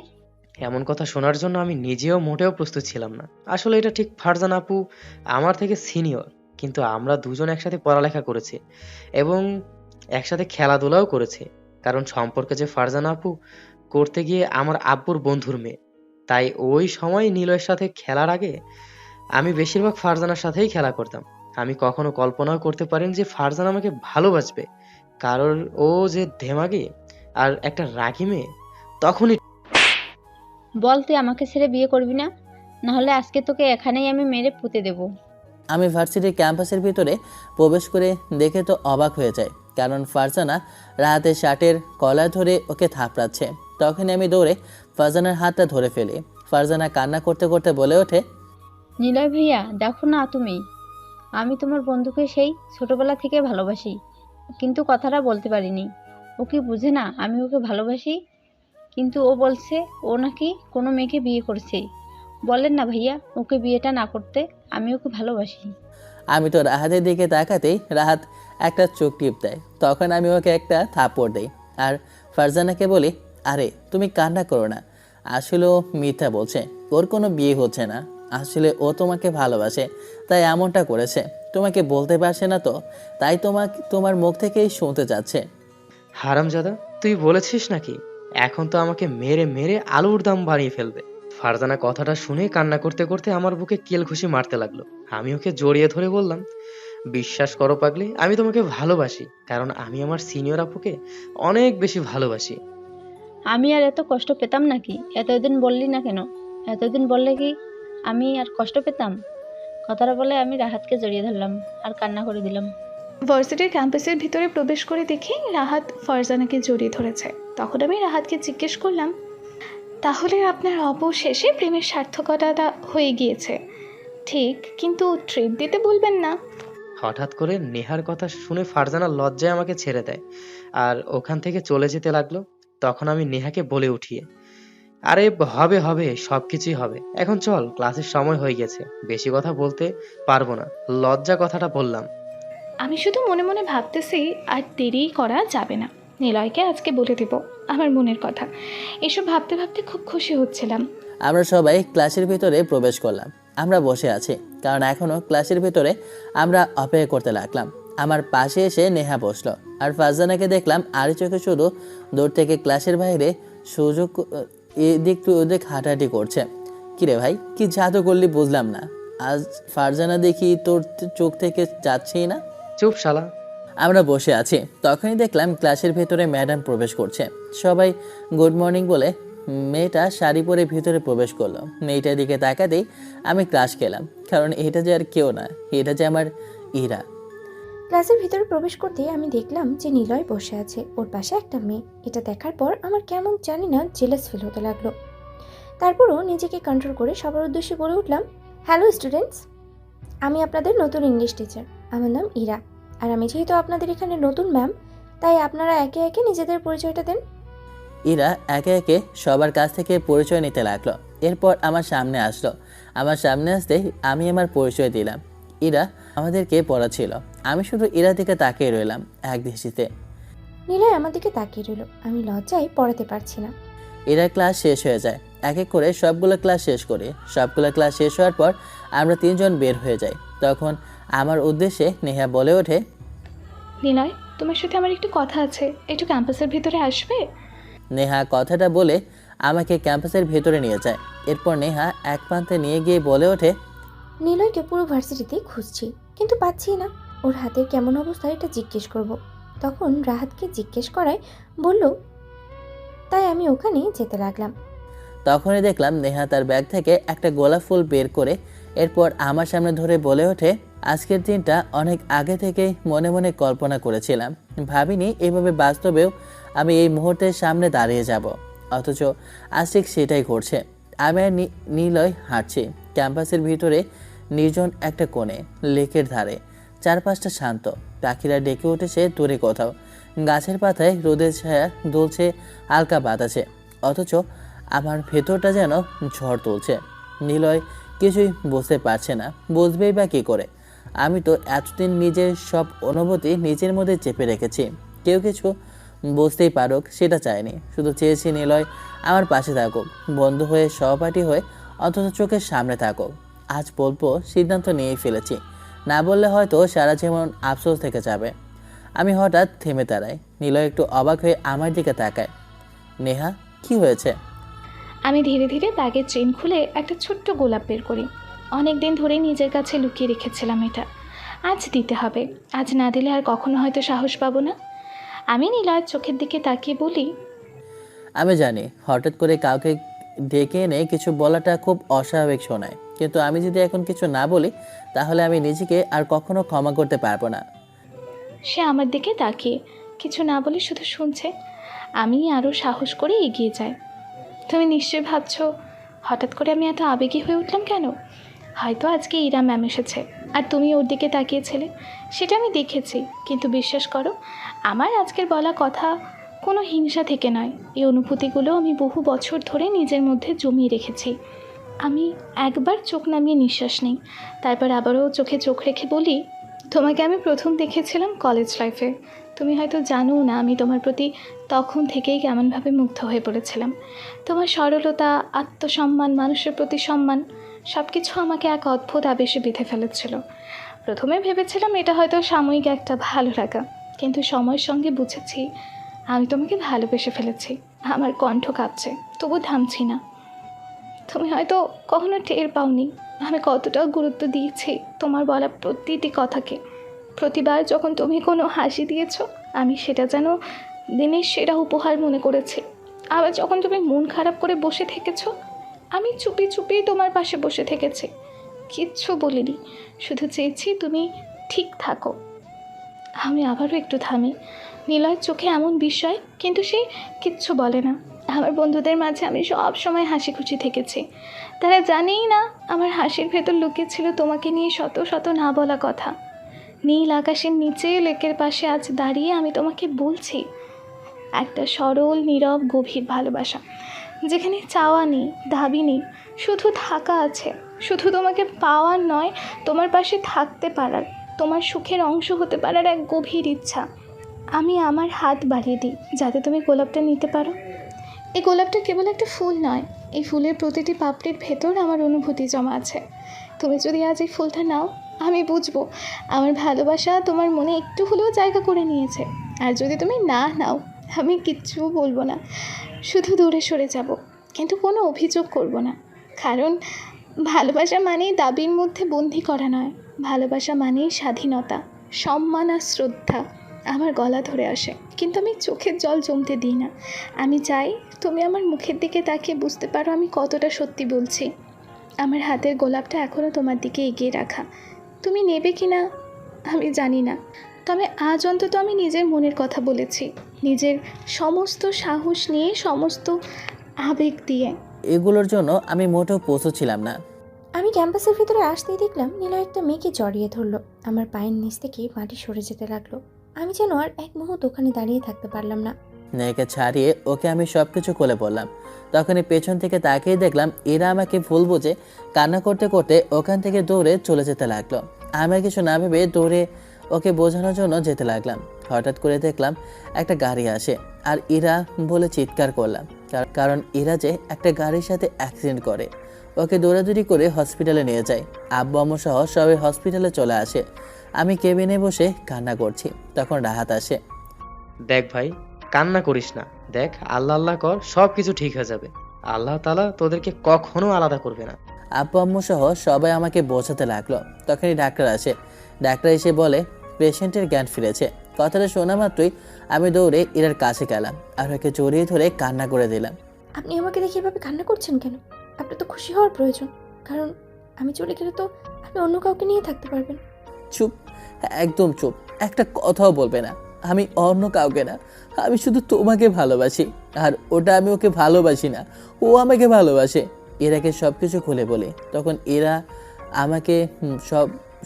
এমন কথা শোনার জন্য আমি নিজেও মোটেও প্রস্তুত ছিলাম না। আসলে এটা ঠিক, ফারজানা আপু আমার থেকে সিনিয়র, কিন্তু আমরা দুজন একসাথে পড়ালেখা করেছি এবং একসাথে খেলাধুলাও করেছি। কারণ সম্পর্কে যে ফারজানা আপু করতে গিয়ে আমার আব্বুর বন্ধুর মেয়ে, তাই ওই সময় নিলয়ের সাথে খেলার আগে আমি বেশিরভাগ ফারজানার সাথেই খেলা করতাম। আমি কখনো কল্পনাও করতে পারিনি যে ফারজানা আমাকে ভালোবাসবে, কারণ ও যে ধেমাগি আর একটা রাগী মেয়ে। তখনই বল তুই আমাকে ছেড়ে বিয়ে করবি না? নাহলে আজকে তোকে এখানেই আমি মেরে পুঁতে দেবো। আমি ভার্সিটির ক্যাম্পাসের ভিতরে প্রবেশ করে দেখে তো অবাক হয়ে যায়, কারণ ফারজানা রাহাতের শার্টের কলার ধরে ওকে থাপড়াচ্ছে। তখনই আমি দৌড়ে ফারজানার হাতটা ধরে ফেলি। ফারজানা কান্না করতে করতে বলে ওঠে, নিলয় ভাইয়া দেখো না তুমি, আমি তোমার বন্ধুকে সেই ছোটবেলা থেকে ভালোবাসি, কিন্তু কথাটা বলতে পারিনি। ও কি বুঝে না আমি ওকে ভালোবাসি? কিন্তু ও বলছে ও নাকি কোনো মেয়েকে বিয়ে করছে। বলেন না ভাইয়া, ওকে বিয়েটা না করতে, আমি ওকে ভালোবাসি। আমি তো রাহাতের দিকে তাকাতেই রাহাত একটা চোখ টিপ দেয়। তখন আমি ওকে একটা থাপ্পড় দেই আর ফারজানাকে বলি, আরে তুমি কান্না করো না, আসলে ও মিথ্যা বলছে, ওর কোনো বিয়ে হচ্ছে না। আসলে ও তোমাকে ভালোবাসে, তাই এমনটা করেছে। তোমাকে বলতে পারছে না তো, তাই তোমার মুখ থেকেই শুনতে চাচ্ছে। হারামজাদা, তুই বলেছিস নাকি? এখন তো আমাকে মেরে মেরে আলুর দাম বানিয়ে ফেলবে। ফারজানা কথাটা শুনে কান্না করতে করতে আমার বুকে কেল ঘুষি মারতে লাগলো। আমি ওকে জড়িয়ে ধরে বললাম, বিশ্বাস করো পাগলি, আমি তোমাকে ভালোবাসি, কারণ আমি আমার সিনিয়র আপুকে অনেক বেশি ভালোবাসি। আমি আর এত কষ্ট পেতাম নাকি? এতদিন বললি না কেন? এতদিন বললে কি আমি আর কষ্ট পেতাম? কথাটা বলে আমি রাহাতকে জড়িয়ে ধরলাম আর কান্না করে দিলাম। ভার্সিটির ক্যাম্পাসের ভিতরে প্রবেশ করে দেখি রাহাত ফারজানাকে জড়িয়ে ধরেছে। তখন আমি রাহাতকে জিজ্ঞেস করলাম, তাহলে আপনার অবশেষে প্রেমের সার্থকতাটা হয়ে গিয়েছে, ঠিক, কিন্তু ট্রিট দিতে বলবেন না। হঠাৎ করে নেহার কথা শুনে ফারজানা লজ্জায় আমাকে ছেড়ে দেয় আর ওখান থেকে চলে যেতে লাগলো। তখন আমি নেহাকে বলে উঠিয়ে, আরে হবে হবে, সবকিছুই হবে, এখন চল, ক্লাসের সময় হয়ে গেছে, বেশি কথা বলতে পারবো না। লজ্জা কথাটা বললাম। আমি শুধু মনে মনে ভাবতেছি আর দেরি করা যাবে না, নিলয়কে আজকে বলে দেব আমার মনের কথা। এসব ভাবতে ভাবতে খুব খুশি হচ্ছিলাম। আমরা সবাই ক্লাসের ভিতরে প্রবেশ করলাম। আমরা বসে আছি, কারণ এখনও ক্লাসের ভিতরে আমরা অপেক্ষা করতে লাগলাম। আমার পাশে এসে নেহা বসলো আর ফারজানাকে দেখলাম আড়ি চোখে শুধু দূর থেকে ক্লাসের বাইরে সুযোগ এদিক টু ওদিক হাঁটাহাঁটি করছে। কিরে ভাই, কি জাদু করলি বুঝলাম না, আজ ফারজানা দেখি তোর চোখ থেকে যাচ্ছেই না। চুপ শালা। আমরা বসে আছি, তখনই দেখলাম ক্লাসের ভেতরে ম্যাডাম প্রবেশ করছে। সবাই গুড মর্নিং বলে মেয়েটা শাড়ি পরে ভিতরে প্রবেশ করলো। মেয়েটার দিকে তাকাতেই আমি ক্লাস খেলাম, কারণ এটা যে আর কেউ না, এটা যে আমার ইরা। ক্লাসের ভিতরে প্রবেশ করতেই আমি দেখলাম যে নিলয় বসে আছে, ওর পাশে একটা মেয়ে। এটা দেখার পর আমার কেমন জানি না জেলাস ফিল হতে লাগলো। তারপরও নিজেকে কন্ট্রোল করে সবার উদ্দেশ্যে বলে উঠলাম, হ্যালো স্টুডেন্টস, আমি আপনাদের নতুন ইংলিশ টিচার, আমার নাম ইরা। আর আমি যেহেতু আপনাদের এখানে নতুন ম্যাম, তাই আপনারা একে একে নিজেদের পরিচয়টা দেন। ইরা একে একে সবার কাছ থেকে পরিচয় নিতে লাগলো। এরপর আমার সামনে আসলো। আমার সামনে আসতেই আমি আমার পরিচয় দিলাম। ইরা আমাদেরকে পড়াচ্ছিল। আমি শুধু ইরা দিকে তাকিয়ে রইলাম এক দৃষ্টিতে। নিলয় আমার দিকে তাকিয়ে রইল। আমি লজ্জায় পড়াতে পারছি না। এরা ক্লাস শেষ হয়ে যায়, এক এক করে সবগুলো ক্লাস শেষ করি। সবগুলো ক্লাস শেষ হওয়ার পর আমরা তিনজন বের হয়ে যাই। তখন আমার উদ্দেশ্যে নেহা বলে ওঠে, নিলয়, তোমার সাথে আমার একটু কথা আছে, একটু ক্যাম্পাসের ভিতরে আসবে? নেহা কথাটা বলে আমাকে ক্যাম্পাসের ভেতরে নিয়ে যায়। এরপর নেহা এক প্রান্তে নিয়ে গিয়ে বলে ওঠে, নিলয়কে পুরো ভার্সিটিতে খুঁজছি, কিন্তু পাচ্ছি না। ওর হাতের কেমন অবস্থা এটা জিজ্ঞেস করব। তখন রাহাতকে জিজ্ঞেস করায় বলল, তাই আমি ওখানে যেতে লাগলাম। তখনই দেখলাম নেহা তার ব্যাগ থেকে একটা গোলাপ ফুল বের করে এরপর আমার সামনে ধরে বলে ওঠে, আজকের দিনটা অনেক আগে থেকেই মনে মনে কল্পনা করেছিলাম, ভাবিনি এভাবে বাস্তবেও আমি এই মুহূর্তের সামনে দাঁড়িয়ে যাব, অথচ আজ ঠিক সেটাই ঘটছে। আমি আর নিলয় হাঁটছি ক্যাম্পাসের ভিতরে নির্জন একটা কোণে, লেকের ধারে। চারপাশটা শান্ত, পাখিরা ডেকে উঠেছে দূরে কোথাও, গাছের পাতায় রোদের ছায়া দুলছে হালকা বাতাসে, অথচ আমার ভেতরটা যেন ঝড় তুলছে। নিলয় কিছুই বুঝতে পারছে না, বুঝবেই বা কী করে? আমি তো এতদিন নিজের সব অনুভূতি নিজের মধ্যে চেপে রেখেছি, কেউ কিছু বুঝতেই পারুক সেটা চাইনি। শুধু চেয়েছি নিলয় আমার পাশে থাকুক, বন্ধু হয়ে, সহপাঠী হয়ে, অথচ চোখের সামনে থাকুক। আজ বলবো, সিদ্ধান্ত নিয়েই ফেলেছি, না বললে হয়তো সারা জীবন আফসোস থেকে যাবে। আমি হঠাৎ থেমে দাঁড়াই। নিলয় একটু অবাক হয়ে আমার দিকে তাকায়। নেহা, কি হয়েছে? আমি ধীরে ধীরে ব্যাগের চেইন খুলে একটা ছোট্ট গোলাপ বের করি। অনেক দিন ধরেই নিজের কাছে লুকিয়ে রেখেছিলাম এটা, আজ দিতে হবে। আজ না দিলে আর কখনো হয়তো সাহস পাবো না। আমি নিলয়ের চোখের দিকে তাকিয়ে বলি, আমি জানি হঠাৎ করে কাউকে ডেকে এনে কিছু বলাটা খুব অস্বাভাবিক শোনায়, কিন্তু আমি যদি এখন কিছু না বলি তাহলে আমি নিজেকে আর কখনো ক্ষমা করতে পারবো না। সে আমার দিকে তাকিয়ে কিছু না বলে শুধু শুনছে। আমি আরও সাহস করে এগিয়ে যাই। তুমি নিশ্চয়ই ভাবছো হঠাৎ করে আমি এত আবেগী হয়ে উঠলাম কেন। হয়তো আজকে ইরা ম্যাম এসেছে আর তুমি ওর দিকে তাকিয়েছিলে, সেটা আমি দেখেছি। কিন্তু বিশ্বাস করো, আমার আজকের বলা কথা কোনো হিংসা থেকে নয়। এই অনুভূতিগুলো আমি বহু বছর ধরে নিজের মধ্যে জমিয়ে রেখেছি। আমি একবার চোখ নামিয়ে নিঃশ্বাস নিই, তারপর আবারও চোখে চোখ রেখে বলি, তোমাকে আমি প্রথম দেখেছিলাম কলেজ লাইফে। তুমি হয়তো জানো না আমি তোমার প্রতি তখন থেকেই কেমনভাবে মুগ্ধ হয়ে পড়েছিলাম। তোমার সরলতা, আত্মসম্মান, মানুষের প্রতি সম্মান সব কিছু আমাকে এক অদ্ভুত আবেশে বেঁধে ফেলেছিল। প্রথমে ভেবেছিলাম এটা হয়তো সাময়িক একটা ভালো লাগা, কিন্তু সময়ের সঙ্গে বুঝেছি আমি তোমাকে ভালোবেসে ফেলেছি। আমার কণ্ঠ কাঁপছে, তবু থামছি না। তুমি হয়তো কখনো টের পাওনি আমি কতটা গুরুত্ব দিয়েছি তোমার বলা প্রতিটি কথাকে। প্রতিবার যখন তুমি কোনো হাসি দিয়েছো, আমি সেটা যেন দিনের সেরা উপহার মনে করেছি। আবার যখন তুমি মন খারাপ করে বসে থেকেছো, আমি চুপি চুপি তোমার পাশে বসে থেকেছি, কিচ্ছু বলিনি, শুধু চেয়েছি তুমি ঠিক থাকো। আমি আবারও একটু থামি। নিলয়ের চোখে এমন বিস্ময়, কিন্তু সে কিচ্ছু বলে না। আমার বন্ধুদের মাঝে আমি সব সময় হাসি খুশি থেকেছি। তারা জানেই না আমার হাসির ভেতর লুকিয়ে ছিল তোমাকে নিয়ে শত শত না বলা কথা। নীল আকাশের নিচে লেকের পাশে আজ দাঁড়িয়ে আমি তোমাকে বলছি একটা সরল, নীরব, গভীর ভালোবাসা, যেখানে চাওয়া নেই, দাবি নেই, শুধু থাকা আছে। শুধু তোমাকে পাওয়ার নয়, তোমার পাশে থাকতে পারার, তোমার সুখের অংশ হতে পারার এক গভীর ইচ্ছা। আমি আমার হাত বাড়িয়ে দিই যাতে তুমি গোলাপটা নিতে পারো। এই গোলাপটা কেবল একটা ফুল নয়, এই ফুলের প্রতিটি পাপড়ির ভেতর আমার অনুভূতি জমা আছে। তুমি যদি আজ এই ফুলটা নাও, আমি বুঝবো আমার ভালোবাসা তোমার মনে একটু হলেও জায়গা করে নিয়েছে। আর যদি তুমি না নাও, আমি কিচ্ছু বলবো না, শুধু দূরে সরে যাব, কিন্তু কোনো অভিযোগ করব না। কারণ ভালোবাসা মানেই দাবির মধ্যে বন্দি করা নয়, ভালোবাসা মানেই স্বাধীনতা, সম্মান আর শ্রদ্ধা। আমার গলা ধরে আসে, কিন্তু আমি চোখের জল জমতে দিই না। আমি চাই তুমি আমার মুখের দিকে তাকিয়ে বুঝতে পারো আমি কতটা সত্যি বলছি। আমার হাতের গোলাপটা এখনও তোমার দিকে এগিয়ে রাখা। তুমি নেবে কি না আমি জানি না, তবে আজ অন্তত আমি নিজের মনের কথা বলেছি, নিজের সমস্ত সাহস নিয়ে, সমস্ত আবেগ দিয়ে। এগুলোর জন্য আমি মোটেও পৌঁছছিলাম না। আমি ক্যাম্পাসের ভিতরে আসতেই দেখলাম নীলা একটা মেয়েকে জড়িয়ে ধরলো। আমার পায়ের নিচ থেকে মাটি সরে যেতে লাগলো। আমি যেন আর এক মুহূর্ত ওখানে দাঁড়িয়ে থাকতে পারলাম না। মেয়েকে ছাড়িয়ে ওকে আমি সব কিছু খুলে বললাম। তখনই পেছন থেকে তাকিয়ে দেখলাম এরা আমাকে ভুল বুঝে কান্না করতে করতে ওখান থেকে দৌড়ে চলে যেতে লাগলো। আমি আর কিছু না ভেবে দৌড়ে ওকে বোঝানোর জন্য যেতে লাগলাম। হঠাৎ করে দেখলাম একটা গাড়ি আসে আর ইরা বলে চিৎকার করলাম, কারণ ইরা যে একটা গাড়ির সাথে অ্যাক্সিডেন্ট করে। ওকে দৌড়াদৌড়ি করে হসপিটালে নিয়ে যায়। আব্বু আম্মু সহ সবাই হসপিটালে চলে আসে। আমি কেবিনে বসে কান্না করছি, তখন রাহাত আসে। দেখ ভাই, কান্না করিস না। দেখ, আল্লাহ আল্লাহ কর, সব কিছু ঠিক হয়ে যাবে। আল্লাহ তাআলা তোদেরকে কখনো আলাদা করবে না। আব্বু আম্মু সহ সবাই আমাকে বোঝাতে লাগলো। তখনই ডাক্তার আসে। ডাক্তার এসে বলে পেশেন্টের জ্ঞান ফিরেছে। কথাটা শোনা মাত্রই আমি দৌড়ে ইরার কাছে গেলাম আর ওকে জড়িয়ে ধরে কান্না করে দিলাম। আপনি আমাকে দেখে এভাবে কান্না করছেন কেন? আপনার তো খুশি হওয়ার প্রয়োজন, কারণ আমি চলে গেলে তো আপনি অন্য কাউকে নিয়ে থাকতে পারবেন। চুপ, একদম চুপ, একটা কথাও বলবে না। আমি অন্য কাউকে না, আমি শুধু তোমাকে ভালোবাসি। আর ওটা আমি ওকে ভালোবাসি না, ও আমাকে ভালোবাসে। ইরাকে সব কিছু খুলে বলি। তখন ইরা আমাকে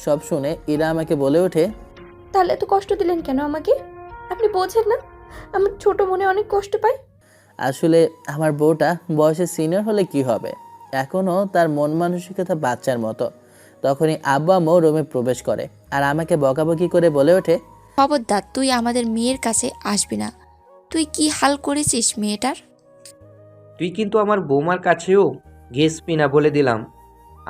সব শুনে ইরা আমাকে বলে ওঠে, তাহলে এত কষ্ট দিলেন কেন আমাকে? আপনি বোঝেন না আমার ছোট মনে অনেক কষ্ট পায়। আসলে আমার বউটা বয়সে সিনিয়র হলে কি হবে, এখনও তার মন মানসিকতা বাচ্চার মতো। তখনই আব্বা আম্মু রুমে প্রবেশ করে আর আমাকে বকাবকি করে বলে ওঠে, খবরদার তুই আমাদের মেয়ের কাছে আসবি না। তুই কি হাল করেছিস মেয়েটার? তুই কিন্তু আমার বৌমার কাছেও ঘেসবি না, বলে দিলাম।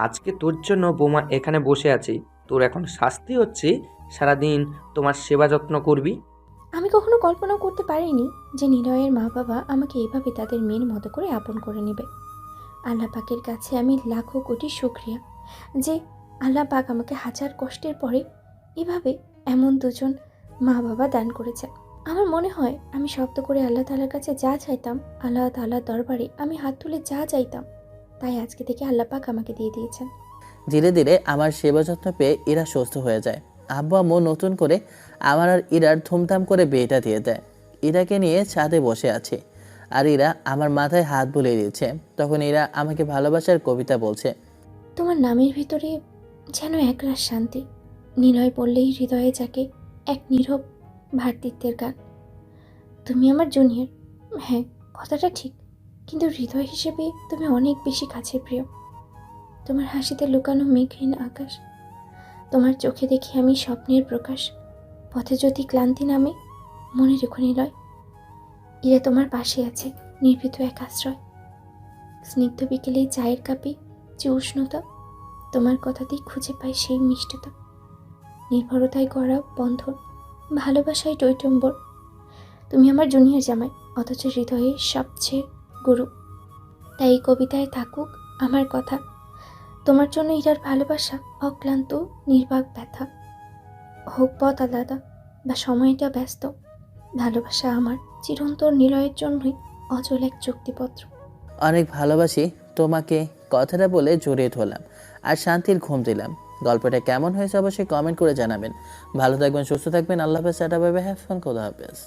আজকে তোর জন্য বৌমা এখানে বসে আছি। তোর এখন শাস্তি হচ্ছে সারাদিন তোমার সেবা যত্ন করবি। আমি কখনো কল্পনাও করতে পারিনি যে নিলয়ের মা বাবা আমাকে এভাবে তাদের মেয়ের মতো করে আপন করে নেবে। আল্লাহ পাকের কাছে আমি লাখো কোটি শুকরিয়া যে আল্লাহ পাক আমাকে হাজার কষ্টের পরে এভাবে এমন দুজন মা বাবা দান করেছেন। আমার মনে হয় আমি শব্দ করে আল্লাহ তাআলার কাছে যা চাইতাম, আল্লাহ তাআলার দরবারে আমি হাত তুলে যা চাইতাম, তাই আজকে থেকে আল্লাহ পাক আমাকে দিয়ে দিয়েছেন। ধীরে ধীরে আমার সেবা যত্ন পেয়ে ইরা সুস্থ হয়ে যায়। আব্বু আম্মু নতুন করে আমার আর ইরার ধুমধাম করে বিয়েটা দিয়ে দেয়। ইরাকে নিয়ে ছাদে বসে আছে আর ইরা আমার মাথায় হাত বুলিয়ে দিচ্ছে। তখন ইরা আমাকে ভালোবাসার কবিতা বলছে। তোমার নামের ভিতরে যেন একরাশ শান্তি, নিলয় পড়লেই হৃদয়ে জাগে এক নীরব ভ্রাতৃত্বের গান। তুমি আমার জুনিয়র, হ্যাঁ কথাটা ঠিক, কিন্তু হৃদয় হিসেবে তুমি অনেক বেশি কাছের প্রিয়। তোমার হাসিতে লুকানো মেঘহীন আকাশ, তোমার চোখে দেখি আমি স্বপ্নের প্রকাশ। পথে যদি ক্লান্তি নামে, মনে রেখো নিলয়, ইরা তোমার পাশে আছে, নির্ভীত এক আশ্রয়। স্নিগ্ধ বিকেলে চায়ের কাপে যে উষ্ণতা, তোমার কথাতেই খুঁজে পাই সেই মিষ্টতা। নির্ভরতায় গড়া বন্ধন, ভালোবাসায় টইটম্বর। তুমি আমার জুনিয়র জামাই, অথচ হৃদয়ে সবচেয়ে গুরু। তাই এই কবিতায় থাকুক আমার কথা, তোমার জন্য ইরার ভালোবাসা অক্লান্ত নির্বাক ব্যথা। হোক পথ আলাদা বা সময়টা ব্যস্ত, ভালোবাসা আমার চিরন্তর নিলয়ের জন্যই অচল এক চুক্তিপত্র। অনেক ভালোবাসি তোমাকে, কথাটা বলে জড়িয়ে ধরলাম আর শান্তির ঘুম দিলাম। গল্পটা কেমন হয়েছে অবশ্যই কমেন্ট করে জানাবেন। ভালো থাকবেন, সুস্থ থাকবেন। আল্লাহ হাফেজ, tata, bye bye, have fun, খোদা হাফেজ।